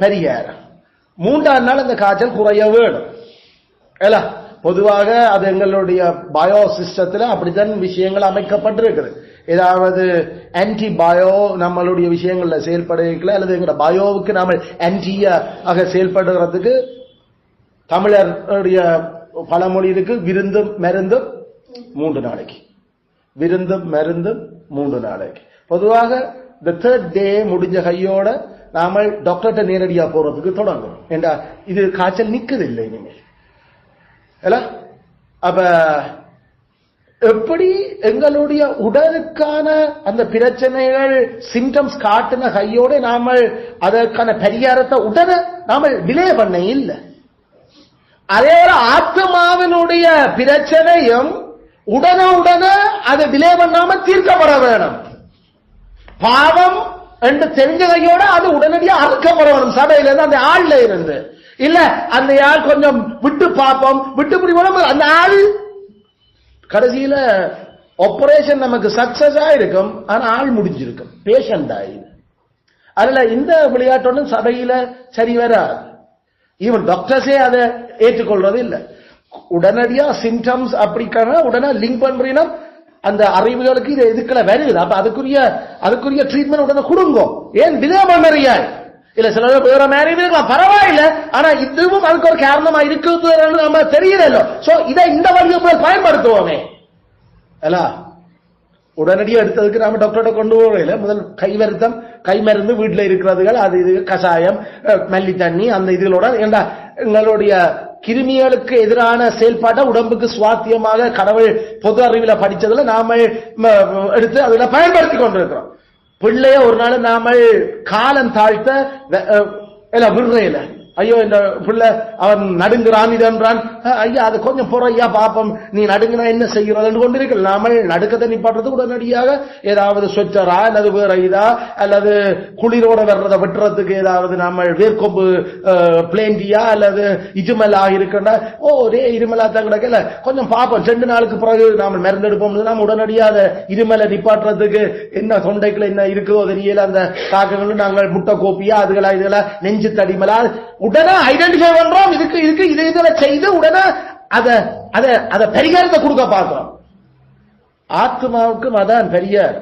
பரிகாரம் 3ஆம் நாள் அந்த காய்ச்சல் குறைய வேணும். பொதுவாக அது எங்களுடைய பயோ சிஸ்டத்துல அப்படித்தான் விஷயங்கள் அமைக்கப்பட்டிருக்கிறது. ஏதாவது ஆன்டிபயோ நம்மளுடைய விஷயங்கள்ல செயல்படுகிற அல்லது எங்களோட பயோவுக்கு நாம ஆன்டியாக செயல்படுறதுக்கு தமிழருடைய பழமொழி இருக்கு, விருந்தும் மருந்தும் 3 நாளைக்கு. விருந்தும் மருந்தும் 3 நாளைக்கு. பொதுவாக இந்த 3rd day முடிஞ்ச கையோட நாம டாக்டர்கிட்ட நேரடியா போறதுக்கு தொடங்கும். ஏண்டா இது காய்ச்சல் நிக்குது இல்லை இனிமேல். அப்ப எப்படி எங்களுடைய உடலுக்கான அந்த பிரச்சனைகள் சிம்டம்ஸ் காட்டின கையோட நாம அதற்கான பரிகாரத்தை உடனே நாம டிலே பண்ண இல்லை. அதே ஆத்மாவினுடைய பிரச்சனையும் உடனே அதை டிலே பண்ணாம தீர்க்கப்பட வேணும். பாவம் என்று தெரிஞ்ச கையோட அது உடனடியாக அறுக்கப்பட வேணும். சபையில இருந்து அந்த ஆள்ல இருந்து இல்ல அந்த ஆள் கொஞ்சம் விட்டு பார்ப்போம், விட்டு பிடிப்போம், அந்த ஆள் கடைசியில ஆபரேஷன் நமக்கு சக்சஸ் ஆயிருக்கும், ஆனா ஆள் முடிஞ்சிருக்கும், பேஷண்ட் ஆயிரு. அதுல இந்த விளையாட்டு சபையில சரி வராது. ஈவன் டாக்டர்ஸே அதை ஏற்றுக்கொள்றது இல்லை. உடனடியா சிம்டம்ஸ் அப்படிக்கான உடனே லிங்க் பண்றீங்கன்னா அந்த அறிவுகளுக்கு இது எதுக்குள்ள வருது. அப்ப அதுக்குரிய ட்ரீட்மெண்ட் உடனே கொடுங்க. ஏன் டிலே பண்ணறியா இல்ல சில வேற மாதிரி பரவாயில்ல, ஆனா இதுவும் அதுக்கு ஒரு காரணமா இருக்குது நம்ம தெரியல. சோ இதை இந்த வழியை பயன்படுத்துவோமே. உடனடியாக எடுத்ததுக்கு நாம டாக்டர்கிட்ட கொண்டு போகல. முதல் கைவருத்தம் கை மருந்து வீட்டுல இருக்கிறதுகள் அது இது கஷாயம் மல்லி தண்ணி அந்த இதுகளோட எங்களுடைய கிருமிகளுக்கு எதிரான செயல்பாட்டை உடம்புக்கு சுவாத்தியமாக கடவுள் பொது அறிவில படிச்சதுல நாம எடுத்து அதுல பயன்படுத்தி கொண்டிருக்கிறோம். பிள்ளைய ஒரு நாள் நாம காலம் தாழ்த்த விடுறையில ஐயோ இந்த பிள்ளை அவன் நடுங்குறான் இதன்றான், ஐயா அதை கொஞ்சம் போற ஐயா பாப்பம் நீ நடுங்கினா என்ன செய்யறது கொண்டிருக்க. நாம நடுக்கத்தை நிப்பாட்டுறது உடனடியாக ஏதாவது சொச்சரா அல்லது வேற இதா அல்லது குளிரோட வர்றதை வெட்டுறதுக்கு ஏதாவது நாம வேர்க்கொம்பு பிளேண்டியா அல்லது இருமலா இருக்கின்ற ஒரே இருமலா தான் கிடக்கல கொஞ்சம் பாப்போம் 2 நாளுக்கு பிறகு நாம மருந்தெடுப்போம். நாம உடனடியாக இருமலை நிப்பாட்டுறதுக்கு என்ன தொண்டைக்குள்ள என்ன இருக்குதோ தெரியல அந்த காக்கங்கள் நாங்கள் முட்டை கோப்பியா அதுகளா இதெல்லாம் நெஞ்சு தடிமலா உடனே ஐடென்டிஃபை பண்றோம். இதுக்கு இதுல செய்து உடனே அத பரிகாரத்தை கொடுக்க பார்க்கிறோம். ஆத்மாவுக்கு அதான் பெரியார்.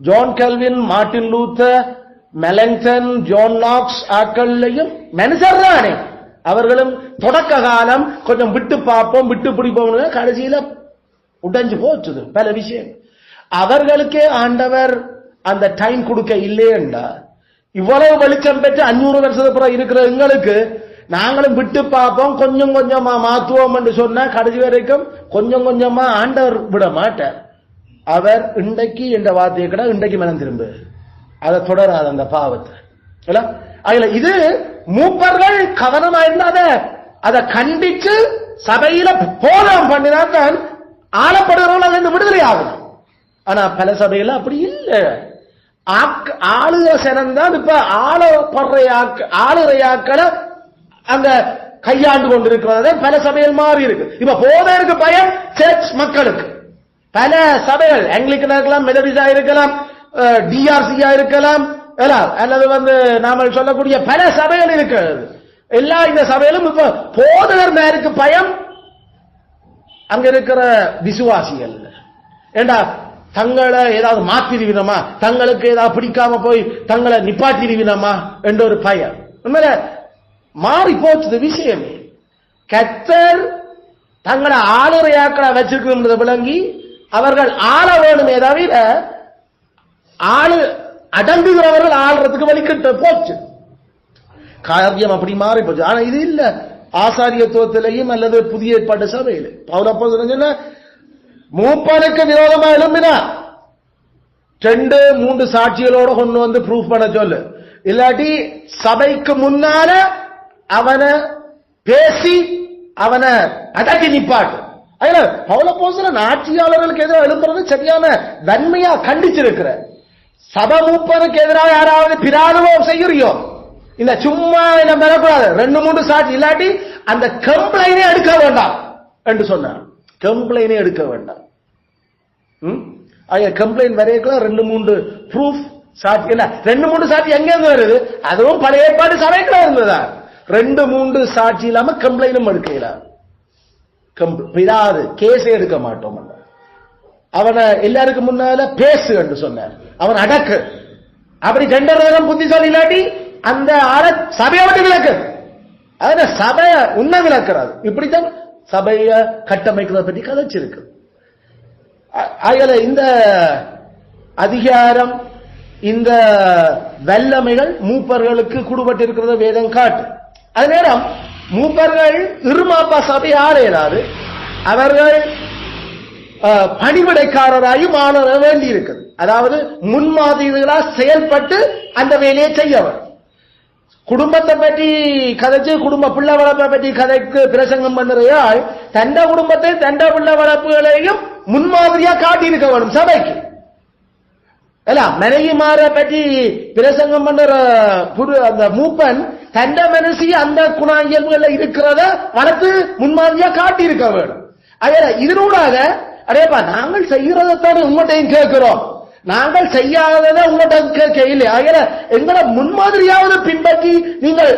John Calvin, Martin Luther, Melanchthon, John Knox ஆட்களையும் மனுஷர் தானே. அவர்களும் தொடக்க காலம் கொஞ்சம் விட்டு பார்ப்போம் விட்டு பிடிப்போம், கடைசியில உடைஞ்சு போச்சுது பல விஷயம். அவர்களுக்கே ஆண்டவர் அந்த டைம் கொடுக்க இல்லையண்டா இவ்வளவு வெளிச்சம் பெற்று 500 வருஷத்துக்கு பிறகு இருக்கிற எங்களுக்கு நாங்களும் விட்டு பார்ப்போம் கொஞ்சம் கொஞ்சமா மாத்துவோம் என்று சொன்னா கடைசி வரைக்கும் கொஞ்சம் கொஞ்சமா ஆண்டவர் விட மாட்டார். அவர் இன்றைக்கு என்ற வார்த்தையை கூட இன்றைக்கு மனம் திரும்ப அதை தொடராது அந்த பாவத்தை. அதுல இது மூப்பர்கள் கவனமா இருந்தாத அதை கண்டிச்சு சபையில போராட்டம் பண்ணினால்தான் ஆளப்படுகிறவர்கள் அது விடுதலை ஆகும். ஆனா பல சபையில அப்படி இல்லை. ஆளுகிற சனம் தான் இப்ப ஆளுரையாக்களை அங்க கையாண்டு கொண்டிருக்கிறது. பல சபைகள் மாறி இருக்கு. இப்ப போதருக்கு பயம் சர்ச் மக்களுக்கு. பல சபைகள் ஆங்கிலிக்கனா இருக்கலாம், மெதடிஸ்டா இருக்கலாம், டிஆர்சியா இருக்கலாம், அல்லது நாம சொல்லக்கூடிய பல சபைகள் இருக்கிறது. எல்லா இந்த சபையிலும் இப்ப போதகர் மேருக்கு பயம் அங்க இருக்கிற விசுவாசிகள். ஏண்டா தங்களை ஏதாவது மாத்திருவினமா, தங்களுக்கு ஏதாவது பிடிக்காம போய் தங்களை நிப்பாட்டிருவினமா என்ற ஒரு பயம். உண்மையில மாறி போச்சு விஷயமே. கர்த்தர் தங்களை ஆளுரையாக்களை வச்சிருக்கிறது விளங்கி அவர்கள் ஆள வேணுமே தவிர ஆளு அடங்குகிறவர்கள் ஆளுறதுக்கு வலிக்கிட்டு போச்சு. காரியம் அப்படி மாறி போச்சு. ஆனா இது இல்ல ஆசாரியத்துவத்திலையும் அல்லது புதிய ஏற்பாட்டு சபையில் பவுல் மூப்பனுக்கு விரோதமா எழும்பினா 2-3 சாட்சிகளோட கொண்டு வந்து ப்ரூஃப் பண்ண சொல்லு. இல்லாட்டி சபைக்கு முன்னால அவனை பேசி அவனை அடக்கி நிப்பாட்டு. பவுல் ஆட்சியாளர்களுக்கு எதிராக எழுப்புறது சரியான நன்மையா கண்டிச்சிருக்கிற. சபை மூப்பனுக்கு எதிராக யாராவது பிராதுவம் செய்யறியோ இந்த சும்மா என்ன பெறக்கூடாது. 2-3 சாட்சி இல்லாட்டி அந்த கம்ப்ளைனே எடுக்க வேண்டாம் என்று சொன்னார். கம்ப்ளைனே எடுக்க வேண்டாம். கம்ப்ளைண்ட் வரையக்கலாம் 2-3 ப்ரூஃப் சாட்சி இல்ல. 2-3 சாட்சி எங்க இருந்து வருது? அதுவும் பழைய ஏற்பாடு சபைக்குள்ள இருந்ததா? 2-3 சாட்சி இல்லாம கம்ப்ளைண்டும் எடுக்கலாம். கேஸே எடுக்க மாட்டோம். அவனை எல்லாருக்கும் முன்னால பேசு என்று சொன்னார். அவன் அடக்கு. அப்படி 2 நேரம் புத்தி சொல்லி இல்லாட்டி அந்த ஆள சபையை விட்டு விளக்கு. அத சபைய உன்ன விளக்குறாது. இப்படித்தான் சபைய கட்டமைக்கிறத பற்றி கதைச்சிருக்கு. இந்த அதிகாரம் இந்த வல்லமைகள் மூப்பர்களுக்கு கூடுபட்டிருக்கிறத வேதம் காட்டு. அது நேரம் மூப்பர்கள் இருமாப்பா சபை ஆளையலாது அவர்கள் பணிவிடைக்காரராயும் ஆள வேண்டி இருக்குது. அதாவது முன்மாதிரிகளா செயல்பட்டு அந்த வேலையை செய்யவர். குடும்பத்தை பற்றி கதைச்சு குடும்ப பிள்ளை வளர்ப்பை பற்றி கதைக்கு பிரசங்கம் பண்ணுறையால் தண்ட குடும்பத்தை தண்ட பிள்ளை வளர்ப்புகளையும் முன்மாதிரியா காட்டியிருக்க வேணும் சபைக்கு. மனைவிமார பற்றி பிரசங்கம் பண்ற அந்த மூப்பன் தண்ட மனசி அந்த குண இயல்புகள் இருக்கிறத வளர்த்து முன்மாதிரியா காட்டியிருக்க வேணும். இதனூடாக அடேப்பா நாங்கள் செய்யறதைத்தானே உங்கள்கிட்டையும் கேட்கிறோம், நாங்கள் செய்யாததை உங்கள்கிட்ட கேட்கல. எங்களை முன்மாதிரியாவது பின்பற்றி நீங்கள்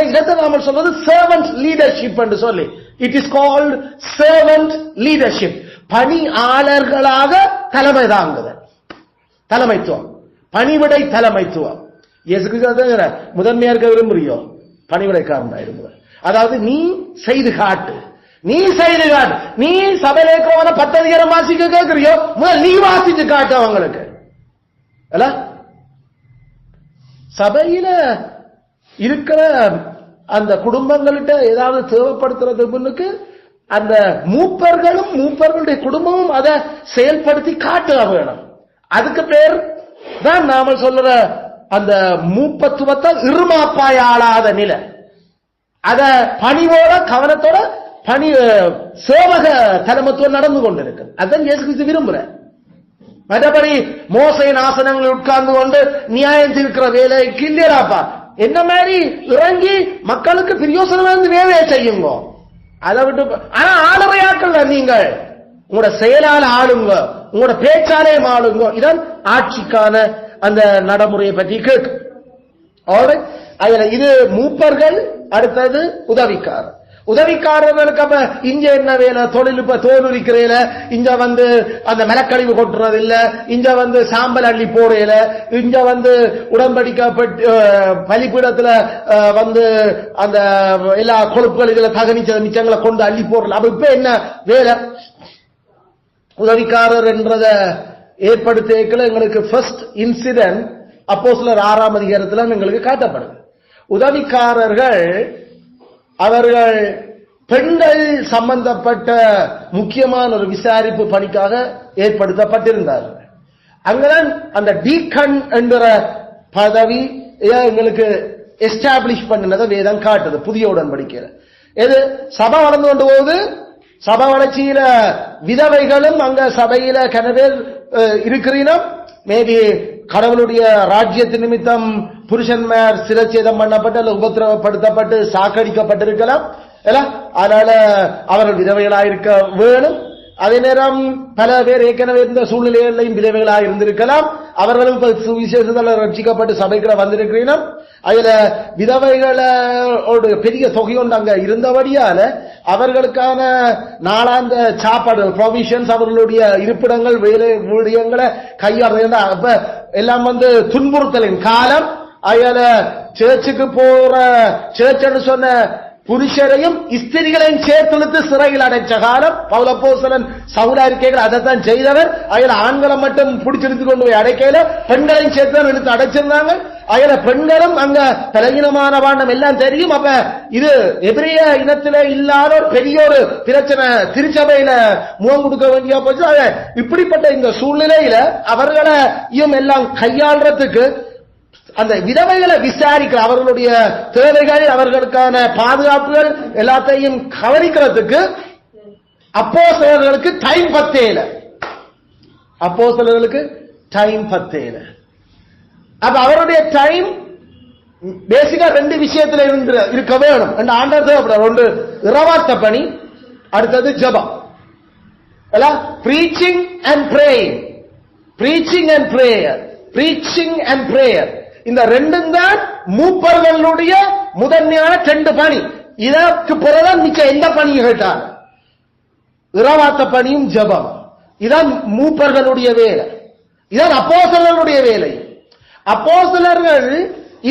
இடத்தை நாம சொல்றது சர்வன்ட் லீடர்ஷிப் என்று சொல்லி. It is called servant leadership. பணியாளர்களாக தலைமை தாங்குதல், தலைமைத்துவம், பணிவிடை தலைமைத்துவம். முதன்மையா இருக்க விரும்புறியோ பணிவிடைக்காரன் விரும்புவ. அதாவது நீ செய்து காட்டு, நீ செய்து காட்டு. நீ சபையில இருக்கிறவன 10 அதிகாரம் வாசிக்க கேட்கிறியோ முதல் நீ வாசிச்சு காட்டு அவங்களுக்கு. சபையில இருக்கிற அந்த குடும்பங்கள்கிட்ட ஏதாவது தேவைப்படுத்துறது முன்னுக்கு அந்த மூப்பர்களும் மூப்பர்களுடைய குடும்பமும் அதை செயல்படுத்தி காட்ட வேணும். அதுக்கு பேர் தான் நாம சொல்ற அந்த மூப்பத்துவத்தை இருமாப்பாயாளாத நிலை. அத பணிவோட கவனத்தோட பணி சேவக தலைமத்துவம் நடந்து கொண்டிருக்கு. அதான் இயேசு கிறிஸ்து விரும்புற. மற்றபடி மோசையின் ஆசனங்கள் உட்கார்ந்து கொண்டு நியாயம் தீர்க்கிற வேலைக்கு இல்லையாப்பா. என்ன மாதிரி இறங்கி மக்களுக்கு பிரயோசனம் வேலையை செய்யுங்க. அதை விட்டு ஆனா ஆளுமையாக்கல நீங்கள் உங்களோட செயலால ஆளுங்க, உங்களோட பேச்சாலே ஆளுங்க. இதான் ஆட்சிக்கான அந்த நடைமுறையை பற்றி கேட்கு. இது மூப்பர்கள். அடுத்தது உதவிக்காரர். உதவிக்காரர்களுக்கு அப்ப இங்க என்ன வேலை? தொழில்நுட்ப தோல் உரிக்கிறேல, இங்க அந்த மெலக்கழிவு கொட்டுறது இல்ல, இங்க சாம்பல் அள்ளி போடையில, இங்க உடன்படிக்கப்பட்டு பலிப்பீடத்துல அந்த எல்லா கொழுப்புகள் இதுல தகனிச்ச மிச்சங்களை கொண்டு அள்ளி போடுறது. அப்ப இப்ப என்ன வேலை? உதவிக்காரர் என்றத ஏற்படுத்திய எங்களுக்கு ஃபர்ஸ்ட் இன்சிடென்ட் அப்போஸ்தலர் 6ஆம் அதிகாரத்துல எங்களுக்கு காட்டப்படுது. உதவிக்காரர்கள் அவர்கள் பெண்கள் சம்பந்தப்பட்ட முக்கியமான ஒரு விசாரிப்பு பணிக்காக ஏற்படுத்தப்பட்டிருந்தார்கள். அங்கதான் அந்த டீக்கன் என்கிற பதவி எங்களுக்கு எஸ்டாப்ளிஷ் பண்ணினதை வேதம் காட்டுது புதிய உடன்படிக்கையில. எது சபை வளர்ந்து கொண்டு போகுது. சபை வளர்ச்சியில விதவைகளும் அங்க சபையில கனவேர் இருக்கிறீனம். மேபி கடவுளுடைய ராஜ்யத்தின் நிமித்தம் புருஷன்மார் சிரச்சேதம் பண்ணப்பட்டு அல்ல உபத்திரவப்படுத்தப்பட்டு சாக்கடிக்கப்பட்டிருக்கலாம். அதனால அவர்கள் விதவைகளாயிருக்க வேணும். அதே நேரம் பல பேர் ஏற்கனவே இருந்த சூழ்நிலைகளையும் விதவைகளாக இருந்திருக்கலாம். அவர்களும் சுவிசேஷத்தில் ரட்சிக்கப்பட்டு சபைக்குள்ள வந்திருக்கிறீர்கள். அதுல விதவைகளோட பெரிய தொகை ஒன்று அங்க இருந்தபடியால அவர்களுக்கான நாளாந்த சாப்பாடு ப்ரொவிஷன்ஸ், அவர்களுடைய இருப்பிடங்கள், வேலை ஊழியங்களை கையாள அப்ப எல்லாம் துன்புறுத்தலின் காலம். அதுல சேர்ச்சுக்கு போற சேர்ச்சுன்னு சொன்ன புருஷரையும் ஸ்திரிகளையும் சேர்த்தெழுத்து சிறையில் அடைச்ச காலம். பவுல் அப்போஸ்தலன் சவுலா இருக்கைகள் அதைத்தான் செய்தவர். அதுல ஆண்களை மட்டும் பிடிச்செடுத்து கொண்டு போய் அடைக்கையில பெண்களையும் சேர்த்து எடுத்து அடைச்சிருந்தாங்க. அதுல பெண்களும் அங்க பலகீனமான வாண்டம் எல்லாம் தெரியும். அப்ப இது எபிரேய இனத்தில இல்லாத ஒரு பெரிய ஒரு பிரச்சனை திருச்சபையில முகம் கொடுக்க வேண்டிய போச்சு. இப்படிப்பட்ட இந்த சூழ்நிலையில அவர்களையும் எல்லாம் கையாள்றதுக்கு அந்த விதவைகளை விசாரிக்கிற அவர்களுடைய தேவைகள், அவர்களுக்கான பாதுகாப்புகள் எல்லாத்தையும் கவனிக்கிறதுக்கு அப்போஸ்தலர்களுக்கு டைம் பத்தேல. அப்போஸ்தலர்களுக்கு டைம் பத்தேல. அப்ப அவருடைய டைம் பேசிக்கா ரெண்டு விஷயத்துல இருக்க வேணும். ஆண்டவர் தேவைப்படுறார். ஒன்று இரவாத்த பணி, அடுத்தது ஜெபம். Breaching and praying, breaching and prayer, breaching and prayer. இந்த ரெண்டும் தான் மூப்பர்களுடைய முதன்மையான ரெண்டு பணி. இதற்கு பிறகுதான் மிச்ச எந்த பணியை கேட்டார்? இரவாத்த பணியும் ஜெபம். இதான் மூப்பர்களுடைய வேலை, இதான் அப்போஸ்தலர்களுடைய வேலை. அப்போஸ்தலர்கள்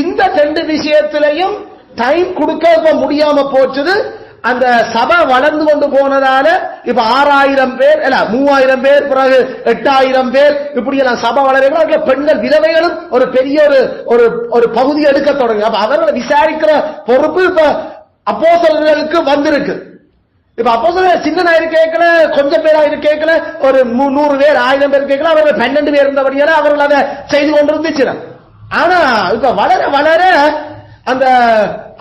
இந்த ரெண்டு விஷயத்திலையும் டைம் கொடுக்க முடியாம போச்சுது. அந்த சபை வளர்ந்து கொண்டு போனதால இப்ப 6000 பேர், 3000 பேர், பிறகு 8000 பேர், இப்படி எல்லாம் சபை வளர்ந்து பெண்கள் விதவைகளும் ஒரு பெரிய ஒரு பகுதி எடுக்க தொடங்க. அப்ப அவர்களை விசாரிக்கிற பொறுப்பு இப்ப அப்போஸ்தலர்களுக்கு வந்திருக்கு. இப்ப அப்போஸ்தலர்கள் சின்ன கேட்கல, கொஞ்சம் பேரா கேட்கல, ஒரு 100 பேர் 1000 பேர் கேட்கல, அவர்கள் 12 பேர் இருந்தபடியால அவர்கள் அதை செய்து கொண்டிருந்துச்சு. ஆனா இப்ப வளர வளர அந்த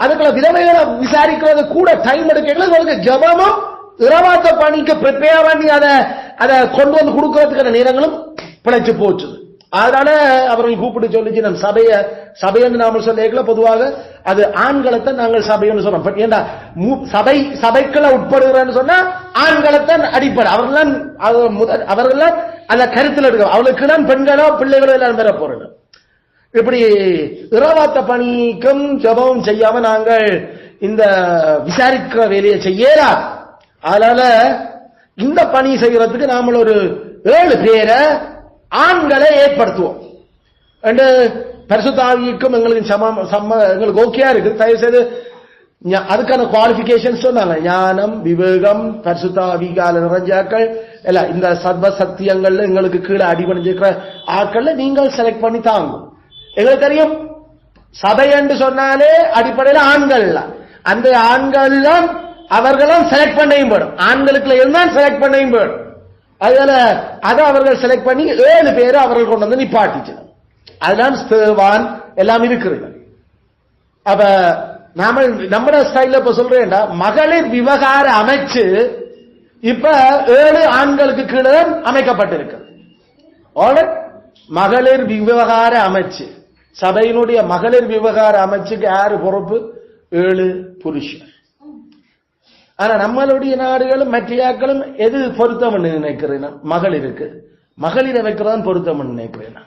அதுக்குள்ள விதவைகளை விசாரிக்கிறது கூட டைம் எடுக்க ஜபமும் இரவாத்த பணிக்கு ப்ரிப்பேர் பண்ணி அதை கொண்டு வந்து கொடுக்கறதுக்கான நேரங்களும் பிழைச்சு போச்சு. அதனால அவர்கள் கூப்பிட்டு சொல்லிச்சு, நம்ம சபைன்னு நாம சொல்ல பொதுவாக அது ஆண்களைத்தான் நாங்கள் சபைன்னு சொல்றோம். ஏண்டா சபைக்குள்ள உட்படுகிறன்னு சொன்னா ஆண்களைத்தான் அடிப்படை. அவர்கள் அந்த கருத்தில் எடுக்க அவளுக்கு தான் பெண்களோ பிள்ளைகளோ எல்லாம் பெற போறது. இப்படி இரவாத்த பணிக்கும் ஜபமும் செய்யாம நாங்கள் இந்த விசாரிக்கிற வேலையை செய்யலா. அதனால இந்த பணி செய்யறதுக்கு நாம ஒரு 7 பேரை ஆண்களை ஏற்படுத்துவோம். பரிசுத்த ஆவிக்கும் எங்களுக்கு எங்களுக்கு ஓகேயா இருக்கு. தயவு செய்து அதுக்கான குவாலிபிகேஷன் சொன்னாங்க. ஞானம், விவேகம், பரிசுத்த ஆவியால நிறைஞ்சாக்கள் எல்லாம் இந்த சர்வ சத்தியங்கள்ல எங்களுக்கு கீழே அடிபணிஞ்சிருக்கிற ஆட்கள்ல நீங்கள் செலக்ட் பண்ணி தாங்க. எங்களுக்கு தெரியும் சபை என்று சொன்னாலே அடிப்படையில் ஆண்கள், அந்த ஆண்கள் அவர்களும் செலக்ட் பண்ணையும் போடும். ஆண்களுக்குள்ள இருந்தால் செலக்ட் பண்ணையும் போடும். அதனால அதை அவர்கள் செலக்ட் பண்ணி 7 பேரை அவர்கள் கொண்டு வந்து நிப்பாட்டிச்சு. அதெல்லாம் ஸ்தேவான் எல்லாம் இருக்கிறது. அப்ப நம்ம ஸ்டைல இப்ப சொல்றேன்டா, மகளிர் விவகார அமைச்சு இப்ப 7 ஆண்களுக்கு கீழே அமைக்கப்பட்டிருக்கு. மகளிர் விவகார அமைச்சு, சபையினுடைய மகளிர் விவகார அமைச்சுக்கு யாரு பொறுப்பு? 7 புருஷன். ஆனா நம்மளுடைய நாடுகளும் மற்றையாக்களும் எது பொருத்தம் நினைக்கிறேன்? மகளிருக்கு மகளிரை வைக்கிறதான் பொருத்தம் நினைக்கிறேன்.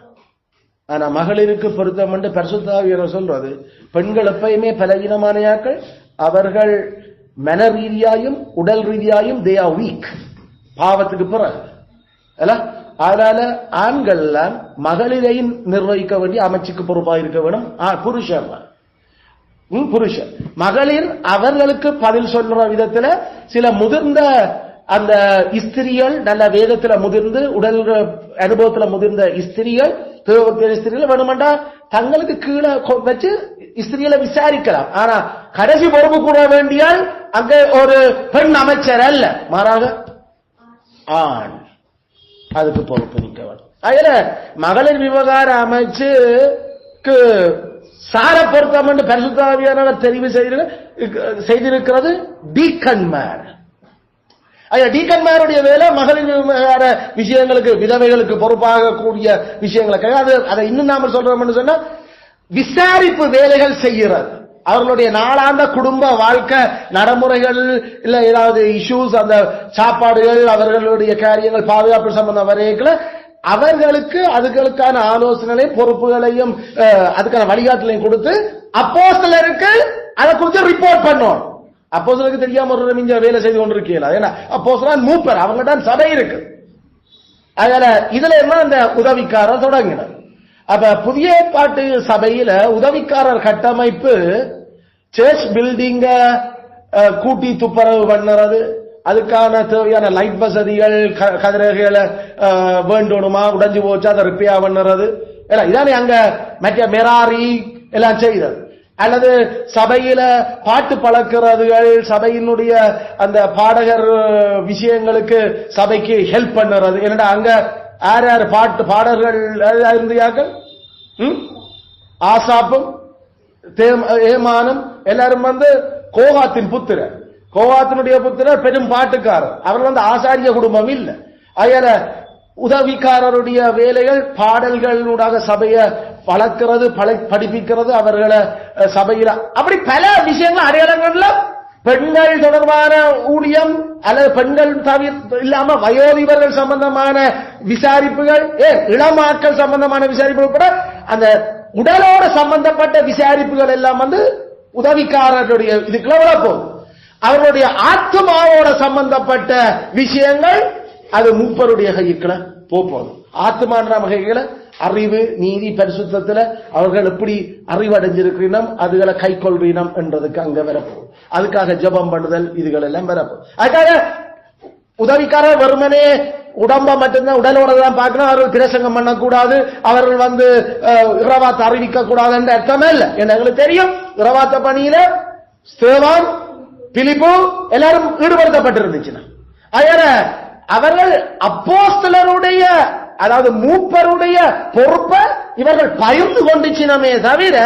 ஆனா மகளிருக்கு பொருத்தம் என்று பரிசுத்த ஆவியானவர் சொல்றது, பெண்கள் எப்பயுமே பலவீனமான யாக்கள், அவர்கள் மன ரீதியாயும் உடல் ரீதியாயும் தே ஆர் வீக், பாவத்துக்கு பிறகு. அதனால ஆண்கள் மகளிரையும் நிர்வகிக்க வேண்டிய அமைச்சுக்கு பொறுப்பாக இருக்க வேண்டும். புருஷன் மகளிர் அவர்களுக்கு பதில் சொல்ற விதத்துல சில முதிர்ந்த அந்த ஸ்திரிகள், நல்ல வேதத்துல முதிர்ந்து உடல் அனுபவத்துல முதிர்ந்த ஸ்திரிகள், ஸ்திரிகள் வேணுமெண்டா தங்களுக்கு கீழே வச்சு ஸ்திரிகளை விசாரிக்கலாம். ஆனா கடைசி பொறுப்பு கூட வேண்டியால் அங்க ஒரு பெண் அமைச்சர் அல்ல, மாறாக ஆண் அதுக்கு பொறுப்பு நிற்க வேண்டும். அதுல மகளிர் விவகார அமைச்சுக்கு சார பொருத்தம் என்று பரிசுத்த ஆவியானவர் தெரிவு செய்திருக்கிறது டீக்கன்மார். டீக்கன்மாருடைய வேலை மகளிர் விஷயங்களுக்கு விதவைகளுக்கு பொறுப்பாக கூடிய விஷயங்களை அதை இன்னும் நாம சொல்றோம்னு சொன்னா விசாரிப்பு வேலைகள் செய்கிறது. அவர்களுடைய நாளாந்த குடும்ப வாழ்க்கை நடைமுறைகள் இல்ல ஏதாவது இஷ்யூஸ், அந்த சாப்பாடுகள், அவர்களுடைய காரியங்கள், பாதுகாப்பு சம்பந்தம் வரைக்கும் அவர்களுக்கு அதுகளுக்கான ஆலோசனைகளையும் பொறுப்புகளையும் அதுக்கான வழிகாட்டலையும் கொடுத்து அப்போஸ்தலருக்கு அதை குறித்து ரிப்போர்ட் பண்ணோம். அப்போஸ்தலருக்கு தெரியாம ஒரு மிஞ்ச வேலை செய்து கொண்டிருக்கீங்களா? ஏன்னா அப்போஸ்தலன் மூப்பர், அவங்க தான் சபை இருக்கு. அதனால இதுல என்ன அந்த உதவிக்காரர் தொடங்கினார். அப்ப புதிய ஏற்பாட்டு சபையில உதவிக்காரர் கட்டமைப்பு சர்ச் பில்டிங்க கூட்டி துப்புரவு பண்ணுறது, அதுக்கான தேவையான லைட் வசதிகள், கதிரைகளை வேண்டணுமா, உடைஞ்சு போச்சு அதை ரிப்பேர் பண்ணுறது, இதானே அங்க மற்ற மெராரி எல்லாம் செய்தது. அல்லது சபையில பாட்டு பழக்கிறதுகள், சபையினுடைய அந்த பாடகர் விஷயங்களுக்கு சபைக்கு ஹெல்ப் பண்ணுறது. என்னடா அங்க யார் யார் பாட்டு பாடல்கள் இருந்தார்கள்? ஆசாப்பும் ஏமானும் எல்லாரும் கோகாத்தின் புத்திரர், கோகாத்தினுடைய புத்திரர் பெரும் பாட்டுக்காரர். அவர்கள் ஆசாரிய குடும்பம் இல்லை. அதனால உதவிக்காரருடைய வேலைகள் பாடல்களூடாக சபையை வளர்க்கிறது, படிப்பிக்கிறது, அவர்களை சபையில அப்படி பல விஷயங்கள் அடையாளங்கள்ல பெண்கள் தொடர்பான ஊழியம் அல்லது பெண்கள் இல்லாம வயோதிபர்கள் சம்பந்தமான விசாரிப்புகள், இளமாக்கள் சம்பந்தமான விசாரிப்புகள் கூட அந்த உடலோட சம்பந்தப்பட்ட விசாரிப்புகள் எல்லாம் உதவிக்காரருடைய இதுக்குள்ள போகும். அவர்களுடைய ஆத்மாவோட சம்பந்தப்பட்ட விஷயங்கள் அது மூப்பருடைய கைக்குள்ள போகும். ஆத்மான கைகளை அறிவு, நீதி, பரிசுத்தத்துல அவர்கள் எப்படி அறிவடைஞ்சிருக்கிறோம், அதுகளை கை கொள்றீனம் என்றதுக்கு அங்க வரப்போம். அதுக்காக ஜெபம் பண்ணுதல் இதுகள் எல்லாம் வரப்போம். அதுக்காக உதவிக்காரர் வெறுமனே உடம்ப மட்டும்தான் உடலோட தான் பார்க்கணும், அவர்கள் பிரசங்கம் பண்ணக்கூடாது, அவர்கள் இரவாத்த அறிவிக்க கூடாது என்ற அர்த்தமே இல்லை. எங்களுக்கு தெரியும் இரவாத்த பணியில ஸ்தேவான், பிலிப்பு எல்லாரும் ஈடுபடுத்தப்பட்டிருந்துச்சுன்னா, அதனால அவர்கள் அப்போஸ்தலருடைய அதாவது மூப்பருடைய பொறுப்பை இவர்கள் பகிர்ந்து கொண்டுச்சினமே தவிர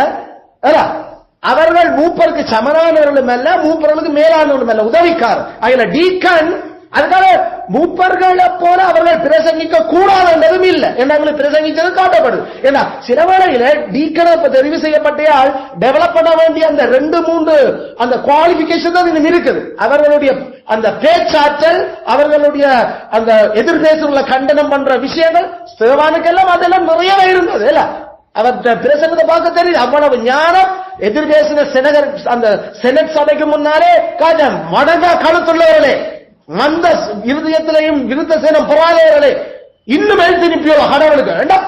அவர்கள் மூப்பருக்கு சமனானவர்களும் அல்ல, மூப்பர்களுக்கு மேலானவர்களும் அல்ல, உதவிக்காரர். அதில் டீக்கன் அதுக்காக மூப்பர்களை போல அவர்கள் பிரசங்கிக்க கூடாது என்றதும் இல்லை. எங்களுக்கு பிரசங்கிச்சது காட்டப்படுது. ஏன்னா சில வேளையில டீக்கனை தெரிவு செய்யப்பட்டால் டெவலப் பண்ண வேண்டிய அந்த 2-3 அந்த குவாலிபிகேஷன் தான் இன்னும் இருக்குது. அவர்களுடைய அந்த பேச்சாற்றல், அவர்களுடைய அந்த எதிர்பேசுள்ள கண்டனம் பண்ற விஷயங்கள் சேவானுக்கெல்லாம் அதெல்லாம் நிறையவே இருந்தது. இல்ல அவர் பிரசங்கத்தை பார்க்க தெரியுது, அவ்வளவு ஞானம். எதிர்பேசின செனகர் அந்த செனட் சபைக்கு முன்னாலே காஜம் மடங்கா கழுத்துள்ளவர்களே, அந்த இருதயத்திலையும் விருத்த சேனம் போராளிகளே இன்னும் எழுத்து நிப்பியோ கடவுளுக்கு வேண்டாம்.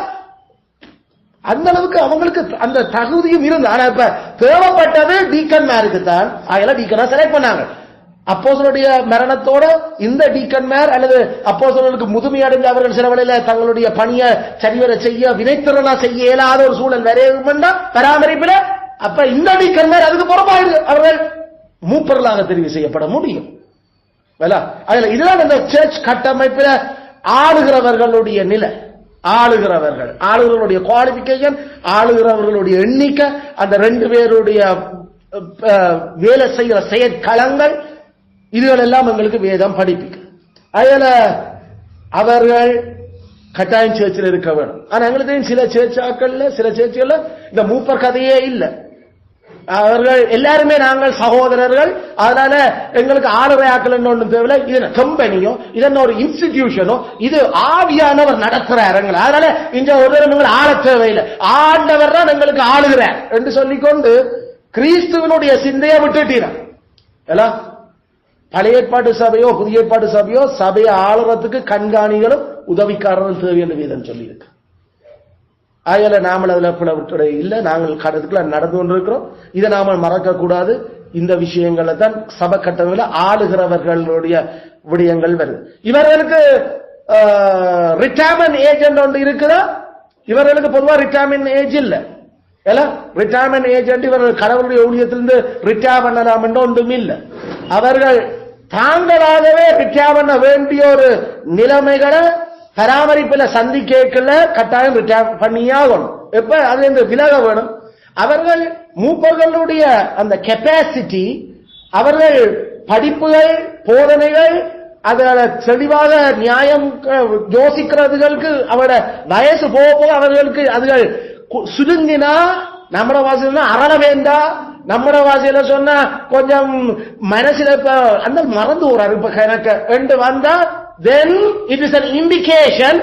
அந்த அளவுக்கு அவங்களுக்கு அந்த தகுதியும் இருந்து. ஆனா இப்ப தேவைப்பட்டது டீக்கன்மாருக்கு தான். அதெல்லாம் டீக்கனா செலக்ட் பண்ணாங்க. அப்போஸ்தலருடைய மரணத்தோட இந்த டீக்கன்மார் அல்லது அப்போஸ்தலருக்கு முதுமை அடைந்த அவர்கள் சில வேளையில தங்களுடைய பணியை சரிவர செய்ய வினைத்திறனா செய்ய இயலாத ஒரு சூழல் வரையும்னா பராமரிப்பில அப்ப இந்த டீக்கன்மார் அதுக்கு பொறுப்பாயிருக்கு. அவர்கள் மூப்பர்களாக தெரிவு செய்யப்பட முடியும். இதுதான் இந்த சர்ச் கட்டமைப்பில் ஆளுகிறவர்களுடைய நிலை, ஆளுகிறவர்களுடைய குவாலிபிகேஷன், ஆளுகிறவர்களுடைய எண்ணிக்கை, அந்த 2 பேருடைய வேலை செய்கிற செயற்களங்கள், இதுகள் எல்லாம் எங்களுக்கு வேதம் படிப்பிக்கு. அதனால அவர்கள் கட்டாயம் சேர்ச்சில் இருக்க வேணும். ஆனா எங்களுக்கு சில சேர்ச்சிகள்ல இந்த மூப்பர் கதையே இல்லை. அவர்கள் எல்லாருமே நாங்கள் சகோதரர்கள், அதனால எங்களுக்கு ஆளுரையாக்கள் ஒன்றும் தேவையில்லை. இது கம்பெனியோ இதன் ஒரு இன்ஸ்டிடியூஷனோ இது ஆவியானவர் நடத்துற இடங்கள், அதனால இங்க ஒரு ஆள தேவையில்லை, ஆண்டவர் தான் எங்களுக்கு ஆளுகிறார் என்று சொல்லிக்கொண்டு கிறிஸ்துவனுடைய சிந்தையை விட்டுட்டீங்க. பழைய ஏற்பாட்டு சபையோ புதிய ஏற்பாட்டு சபையோ சபையை ஆளுறதுக்கு கண்காணிகளும் உதவிக்காரர்கள் தேவை என்று வீதம் சொல்லியிருக்கு. ஆகல நாமல் அதுல விட்டுட இல்லை, நாங்கள் கடத்துக்குள்ள நடந்து கொண்டிருக்கிறோம். இதை நாம மறக்க கூடாது. இந்த விஷயங்களை தான் சபை கட்டமையில ஆளுகிறவர்களுடைய விடயங்கள் வருது. இவர்களுக்கு ரிட்டையர்மெண்ட் ஏஜ் ஒன்று இருக்குதா? இவர்களுக்கு பொதுவா ரிட்டையர்மெண்ட் ஏஜ் இல்ல. ரிட்டையர்மெண்ட் ஏஜ் இவர்கள் கடவுளுடைய ஊழியத்திலிருந்து ரிட்டையர் பண்ணலாம் என்று ஒன்றும் இல்லை. அவர்கள் தாங்களாகவே ரிட்டையர் பண்ண வேண்டிய ஒரு நிலைமைகளை பராமரிப்பில் சந்திக்கல கட்டாயம் ரிட்டையர் பண்ணியாகணும். எப்ப அது விலக வேணும். அவர்கள் மூப்பர்களுடைய அந்த கெப்பாசிட்டி, அவர்கள் படிப்புகள், போதனைகள், அதோட தெளிவாக நியாயம் யோசிக்கிறதுகளுக்கு அவரோட வயசு போக போக அவர்களுக்கு அதுகள் சுருங்கினா நம்மட வாசல் அரண வேண்டா நம்மட வாசையில சொன்னா கொஞ்சம் மனசுல அந்த மறந்து போறாரு இப்ப எனக்கு என்று வந்தா then it is an indication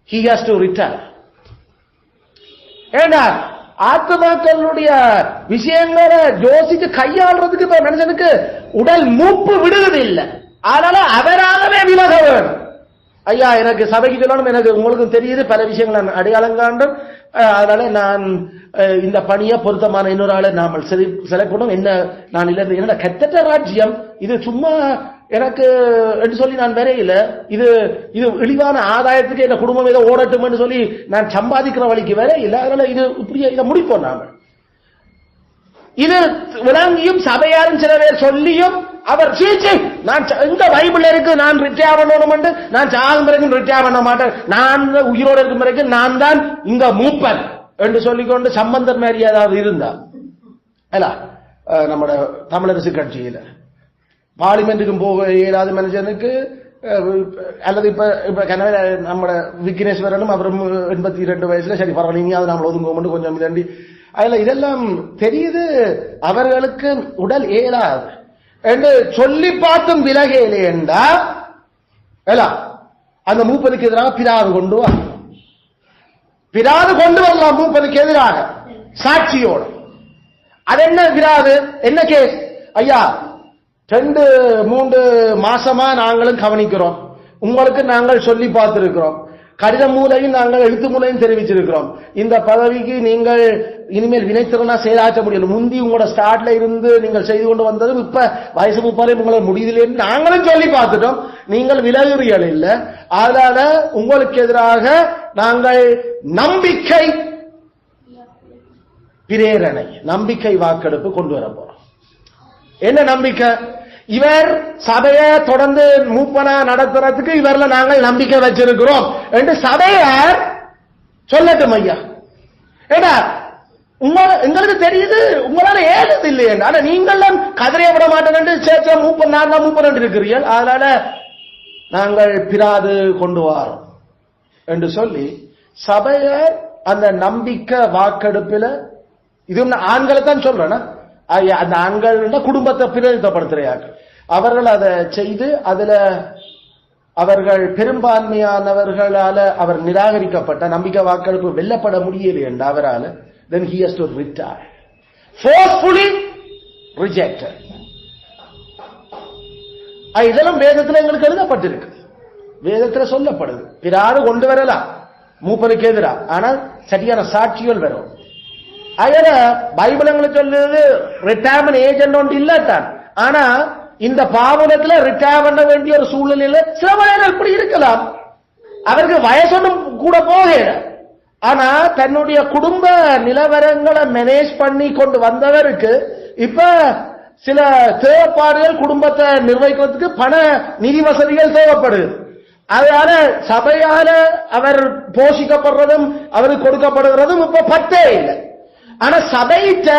he has to retire. ஏண்டா ஆத்மாக்களுடைய விஷயங்களை யோசிச்சு கையாளுறதுக்கு இப்ப மனுஷனுக்கு உடல் மூப்பு விடுவது இல்லை. அதனால அவராகவே விலக வேணும். ஐயா எனக்கு சபைக்கு சொல்லணும், எனக்கு உங்களுக்கு தெரியுது பல விஷயங்கள் நான் அடையாளம் காண்டும், அதனால நான் இந்த பணியை பொருத்தமான இன்னொரு ஆளை நாம செலக்ட் பண்ணோம். என்ன நான் இல்லை என்னோட கெட்ட ராஜ்யம் இது சும்மா எனக்கு என்று சொல்லி நான் வரையில இது இது இழிவான ஆதாயத்துக்கு என் குடும்பம் ஏதோ ஓடட்டும் சொல்லி நான் சம்பாதிக்கிற வழிக்கு வர இல்லை. அதனால இது இப்படியே இதை முடிப்போம். நாம இது விளங்கியும் சபையாரும் சில பேர் சொல்லியும் அவர் நான் இந்த பைபிள் இருக்கு நான் ரிட்டையர் பண்ணணும், நான் சாகும் பிறகு ரிட்டையர் பண்ண மாட்டேன், நான் உயிரோடு இருக்கும் பிறகு நான் தான் இங்க மூப்பன் என்று சொல்லிக்கொண்டு சம்பந்தர் மாதிரி ஏதாவது இருந்தா இல்ல நம்ம தமிழரசு கட்சியில பார்லிமெண்ட்டுக்கும் போக இயலாத மனுஷனுக்கு அல்லது இப்ப கனவே நம்ம விக்னேஸ்வரனும் அவரும் 82 வயசுல சரி பரவாயில்ல அது நம்மள ஒதுங்க கொஞ்சம் இதாண்டி அதுல இதெல்லாம் தெரியுது. அவர்களுக்கு உடல் ஏலாது என்று சொல்லி பார்த்தும் விலகேலே என்றா அந்த மூப்பனுக்கு எதிராக பிராது கொண்டு வா பிராது கொண்டு வரலாம். மூப்பனுக்கு எதிராக சாட்சியோடு அது என்ன பிராது என்ன கேஸ்? ஐயா 2-3 மாசமா நாங்களும் கவனிக்கிறோம், உங்களுக்கு நாங்கள் சொல்லி பார்த்திருக்கிறோம், கடித மூலையும் நாங்கள் எழுத்து மூலையும் தெரிவிச்சிருக்கிறோம், இந்த பதவிக்கு நீங்கள் இனிமேல் வினைத்திறனா செயலாற்ற முடியல, முந்தி உங்களோட ஸ்டார்ட்ல இருந்து நீங்கள் செய்து கொண்டு வந்ததும் இப்ப வயசு 30 உங்களை முடியதில்லை நாங்களும் சொல்லி பார்த்துட்டோம், நீங்கள் விலகுறீர்கள் இல்ல, அதனால உங்களுக்கு எதிராக நாங்கள் நம்பிக்கை பிரேரணை நம்பிக்கை வாக்கெடுப்பு கொண்டு வர போறோம். என்ன நம்பிக்கை? இவர் சபையை தொடர்ந்து மூப்பனா நடத்துறதுக்கு இவர்ல நாங்கள் நம்பிக்கை வச்சிருக்கிறோம் என்று சபையார் சொல்லட்டும். ஐயா ஏடா எங்களுக்கு தெரியுது உங்களால ஏறது இல்லையே, ஆனா நீங்கள் கதிரைய விட மாட்டேன் சேர்த்த மூப்பன் நான் தான் மூப்பன் இருக்கிறீர்கள், அதனால நாங்கள் பிராது கொண்டு வரோம் என்று சொல்லி சபையார் அந்த நம்பிக்கை வாக்கெடுப்பில் இது ஆண்களை தான் சொல்றேன், அந்த ஆண்கள் குடும்பத்தை பிரதிநிதித்துவப்படுத்துறாங்க, அவர்கள் அதை செய்து அதுல அவர்கள் பெரும்பான்மையானவர்களால அவர் நிராகரிக்கப்பட்ட நம்பிக்கை வாக்கெடுப்பு வெல்லப்பட முடியல என்று அவரால் then he has to retire, forcefully rejected. இதெல்லாம் வேதத்தில் எங்களுக்கு எழுதப்பட்டிருக்கு, வேதத்தில் சொல்லப்படுது. பிறாரு கொண்டு வரலாம் மூப்பனுக்கு எதிராக, ஆனால் சரியான சாட்சிகள் வரும். அதனால பைபிள் எங்களுக்கு சொல்லுது ரிட்டையர்மெண்ட் ஏஜென்ட் ஒன்று இல்லத்தான், ஆனா இந்த பாவனத்துல ரிட்டையர் பண்ண வேண்டிய ஒரு சூழ்நிலையில சில வயதில் இப்படி இருக்கலாம், அவருக்கு வயசொன்னும் கூட போகல, ஆனா தன்னுடைய குடும்ப நிலவரங்களை மேனேஜ் பண்ணி கொண்டு வந்தவருக்கு இப்ப சில தேவைப்பாடுகள் குடும்பத்தை நிர்வகிக்கிறதுக்கு பண நிதி வசதிகள் தேவைப்படுது. அதனால சபையால அவர் போஷிக்கப்படுறதும் அவருக்கு கொடுக்கப்படுகிறதும் இப்ப பத்தே இல்லை. ஆனா சபையிட்ட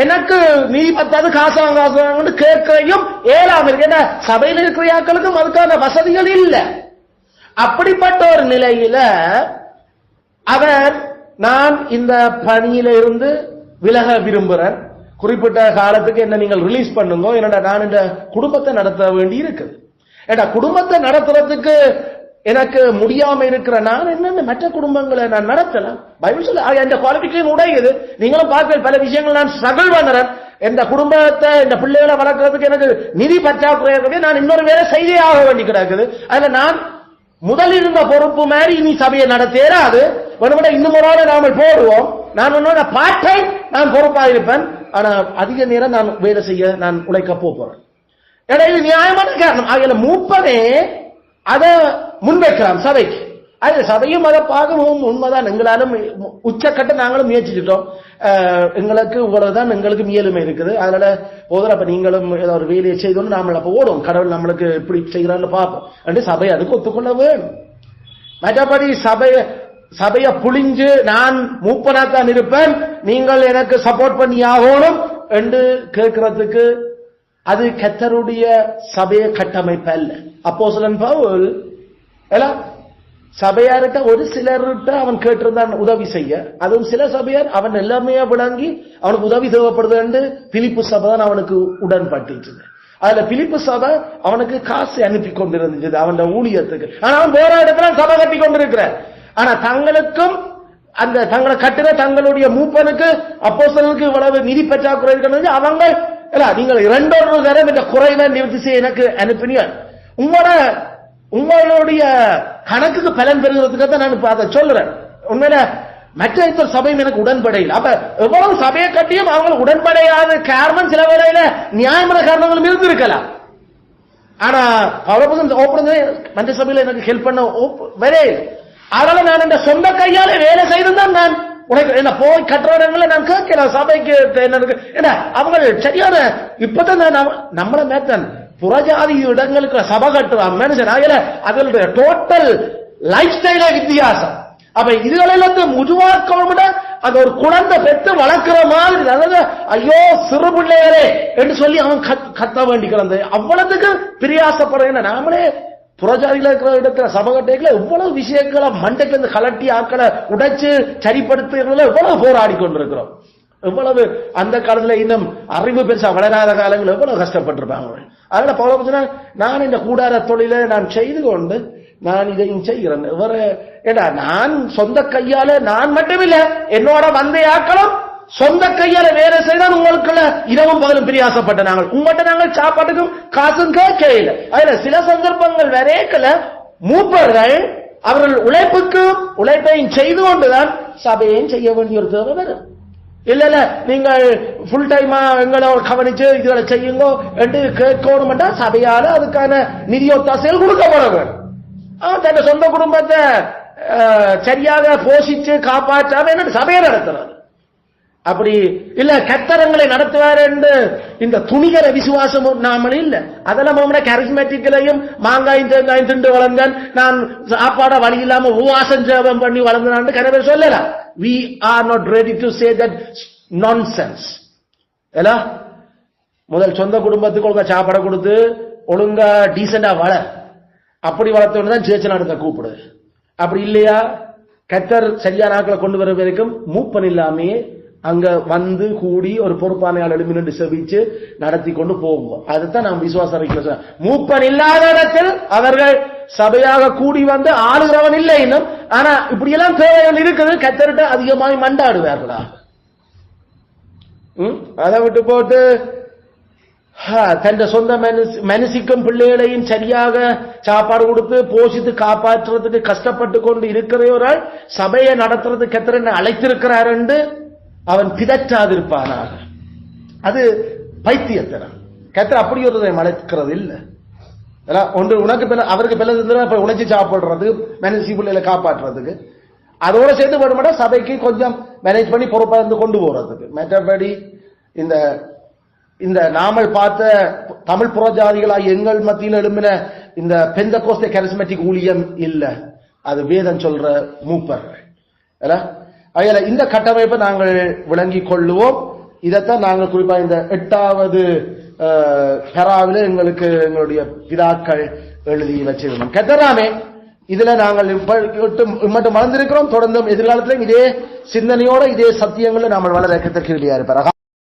எனக்கு நிதி பத்தாது காசு வாங்க கேட்கையும் ஏழாம இருக்கு. ஏன்னா சபையில் இருக்கிறாக்களுக்கும் அதுக்கான வசதிகள் இல்லை. அப்படிப்பட்ட ஒரு நிலையில அவர் நான் இந்த பணியில இருந்து விலக விரும்புறேன், குறிப்பிட்ட காலத்துக்கு என்ன நீங்கள் ரிலீஸ் பண்ணுங்க, என்னடா நான் இந்த குடும்பத்தை நடத்த வேண்டி இருக்குது. ஏடா குடும்பத்தை நடத்துறதுக்கு எனக்கு முடியாம இருக்கிற நான் என்ன மற்ற குடும்பங்களை நான் நடத்தலாம். பைபிள் சொல்ல இந்த குவாலிஃபிகேஷன் உடையுது. நீங்களும் பார்க்க பல விஷயங்கள் நான் ஸ்ட்ரகிள் பண்றேன், இந்த குடும்பத்தை இந்த பிள்ளைகளை வளர்க்கறதுக்கு எனக்கு நிதி பற்றாக்குறை, நான் இன்னொரு வேலை செய்தே ஆக வேண்டி கிடக்குது. அதுல நான் முதல் இருந்த பொறுப்பு மாதிரி இனி சபையை நடத்தேராது, வேணும்னா இன்னும் ஒரு ஆள் நாம போடுவோம், நான் உன்னோட பார்ட் டைம் நான் பொறுப்பாக இருப்பேன், ஆனா அதிக நேரம் நான் வேலை செய்ய நான் உழைக்க போறேன். ஏன்னா இது நியாயமான காரணம். ஆகிய மூப்பனே அதை முன்வைக்கலாம் சபைக்கு. அது சபையும் அதை பார்க்கவும் உண்மைதான். எங்களாலும் உச்சக்கட்ட நாங்களும் முயற்சிச்சிட்டோம், எங்களுக்கு இவ்வளவுதான் எங்களுக்கு இயலுமை இருக்குது, அதனால போதும் அப்ப நீங்களும் ஏதோ ஒரு வேலையை செய்தோம் நாம அப்ப ஓடும், கடவுள் நம்மளுக்கு இப்படி செய்கிறான்னு பார்ப்போம் என்று சபை அதுக்கு ஒத்துக்கொள்ள வேணும். மற்றபடி சபையை புளிஞ்சு நான் மூப்பனாத்தான் இருப்பேன், நீங்கள் எனக்கு சப்போர்ட் பண்ணி ஆகணும் என்று கேட்கறதுக்கு அது கர்த்தருடைய சபைய கட்டமைப்பு அல்ல. அப்போஸ்தலன் பவுல் சபையார்கிட்ட ஒரு சிலர்கிட்ட அவன் கேட்டிருந்தான் உதவி செய்ய. அதுவும் சில சபையார் அவன் எல்லாமே விளங்கி அவனுக்கு உதவி தேவைப்படுது. பிலிப்பு சபை தான் அவனுக்கு உடன்பட்டு. அதுல பிலிப்பு சபை அவனுக்கு காசு அனுப்பி கொண்டிருந்துச்சு அவன் ஊழியத்துக்கு. ஆனா அவன் வேற இடத்துல சபை கட்டி கொண்டிருக்கிற. ஆனா தங்களுக்கும் அந்த தங்களை கட்டுற தங்களுடைய மூப்பனுக்கு அப்போஸ்தலனுக்கு இவ்வளவு நிதி பற்றாக்குறை இருக்கிறது. அவங்க நீங்கள் 2 தரம் இந்த குறைவை நிவர்த்தி செய்ய எனக்கு அனுப்பினீங்க. உங்களுடைய கணக்குக்கு பலன் பெறுகிறதுக்கு தான் நான் அதை சொல்றேன். உண்மையில மற்ற சபையும் எனக்கு உடன்படையில். அப்ப எவ்வளவு சபையை கட்டியும் அவங்களுக்கு உடன்படையாத காரணம் சில வேளையில நியாயமான காரணங்களும் இருந்திருக்கலாம். ஆனா மற்ற சபையில எனக்கு ஹெல்ப் பண்ண வரே. அதனால நான் இந்த சொந்த கையால வேலை செய்துதான் நான் உனக்கு என்ன போய் கட்டுறவங்களை நான் கேட்கலாம் சபைக்கு என்ன அவங்க சரியான இப்பதான் நம்மள மேத்தன் புறஜாதி இடங்களுக்கு சபை கட்டுறான் மனுஷன். அதனுடைய டோட்டல் லைஃப் ஸ்டைல வித்தியாசம். அப்ப இதுகளெல்லாம் முதுவாக்க அந்த ஒரு குழந்தை பெற்று வளர்க்கிற மாதிரி அதாவது ஐயோ சிறு பிள்ளைகளே என்று சொல்லி அவன் கத்த வேண்டி கிடந்து அவ்வளவுக்கு பிரியாசப்படுற. நாமளே புறஜாதியில இருக்கிற இடத்துல சபகட்டைகளை எவ்வளவு விஷயங்களை மண்டைக்கு இருந்து கலட்டி ஆக்களை உடைச்சு சரிப்படுத்துறதுல எவ்வளவு போராடி கொண்டிருக்கிறோம். எவ்வளவு அந்த காலத்துல இன்னும் அறிவு பெருசா வளராத காலங்கள் எவ்வளவு கஷ்டப்பட்டிருப்பாங்க. அதனால பவுல் நான் இந்த கூடார தொழிலை நான் செய்து கொண்டு நான் இதையும் செய்கிறேன். நான் சொந்த கையால நான் மட்டுமில்ல என்னோட வந்த ஆக்களும் சொந்த கையால வேலை செய்தால் உங்களுக்கு இரவும் பகலும் பிரியாசப்பட்ட நாங்கள் உங்கள்கிட்ட நாங்கள் சாப்பாட்டுக்கும் காசும் கேட்கல. அதுல சில சந்தர்ப்பங்கள் வரைக்கல மூப்பர்கள் அவர்கள் உழைப்பையும் செய்து கொண்டுதான் சபையையும் செய்ய வேண்டிய ஒரு தேவை வரும். இல்ல நீங்கள் ஃபுல் டைமா எங்களை கவனிச்சு இதுகளை செய்யுங்க என்று கேட்கணும். சபையால அதுக்கான நிதியொத்தாசைகள் கொடுக்கப்பட வேண்டும். தன் சொந்த குடும்பத்தை சரியாக போஷிச்சு காப்பாற்றாம என்ன சபையை நடத்துறாரு. அப்படி இல்ல கர்த்தரங்களை நடத்துவார் என்று இந்த துணிகர விசுவாசம் நாம இல்ல. அதெல்லாம் கரிஸ்மேட்டிக்லையும் மாங்காயும் தேங்காயும் திண்டு வளர்ந்தான் நான் சாப்பாட வழி இல்லாம உபவாசம் ஜெபம் பண்ணி வளர்ந்தான் கனவே சொல்லலாம். We are not ready to say that nonsense. முதல் சொந்த குடும்பத்துக்கு ஒழுங்கா சாப்பாட கொடுத்து ஒழுங்கா டீசெண்டா அப்படி வளர்த்தோன்னு தான் சேர்ச்சி நடத்த கூப்பிடுது. அப்படி இல்லையா கர்த்தர் சரியான ஆட்களை கொண்டு வர வரைக்கும் மூப்பன் இல்லாமையே அங்க வந்து கூடி ஒரு பொறுப்பானையால் எழுமினு செவிச்சு நடத்தி கொண்டு போவோம். அதுதான் நாம் விசுவாச அறிக்கை. மூப்பன் இல்லாத இடத்தில் அவர்கள் சபையாக கூடி வந்து ஆளுகிறவன் இல்லை இன்னும். ஆனா இப்படி எல்லாம் தேவைகள் இருக்குது. கர்த்தர்கிட்ட அதிகமாய் மண்டாடுவார்களா? அதை விட்டு போட்டு தன் சொந்த மனசிக்கும் பிள்ளைகளையும் சரியாக சாப்பாடு கொடுத்து போஷித்து காப்பாற்றுறதுக்கு கஷ்டப்பட்டு கொண்டு இருக்கிறவரால் சபையை நடத்துறது கர்த்தர் அழைத்திருக்கிறார் என்று அவன் பிதற்றாதிருப்பானாக. அது பைத்தியத்தனம். கர்த்தர் அப்படி ஒரு அழைக்கிறது இல்லை. ஒன்று உனக்கு அவருக்கு பிள்ளை உழைச்சி சாப்பிடுறது மனசி பிள்ளைகளை காப்பாற்றுறதுக்கு அதோட சேர்த்து வேணுமாட்டா சபைக்கு கொஞ்சம் மேனேஜ் பண்ணி பொறுப்பா இருந்து கொண்டு போறதுக்கு. மற்றபடி இந்த நாமல் பார்த்த தமிழ் புறஜாதிகளாக எங்கள் மத்தியில் எழும்பின இந்த பெந்தகோஸ்தே கரிஸ்மேட்டிக் ஊழியம் இல்ல. அது வேதம் சொல்ற மூப்பர்கள். இந்த கட்டமைப்பை நாங்கள் விளங்கிக் கொள்ளுவோம். இதைத்தான் நாங்கள் குறிப்பா இந்த 8வது பெராவில எங்களுடைய பிதாக்கள் எழுதி வச்சிருந்தோம். கெத்தராமே இதுல நாங்கள் மட்டும் வளர்ந்திருக்கிறோம். தொடர்ந்தும் எதிர்காலத்திலும் இதே சிந்தனையோட இதே சத்தியங்களை நாங்கள் வளர கத்தர் கிருபையா இருப்பார்.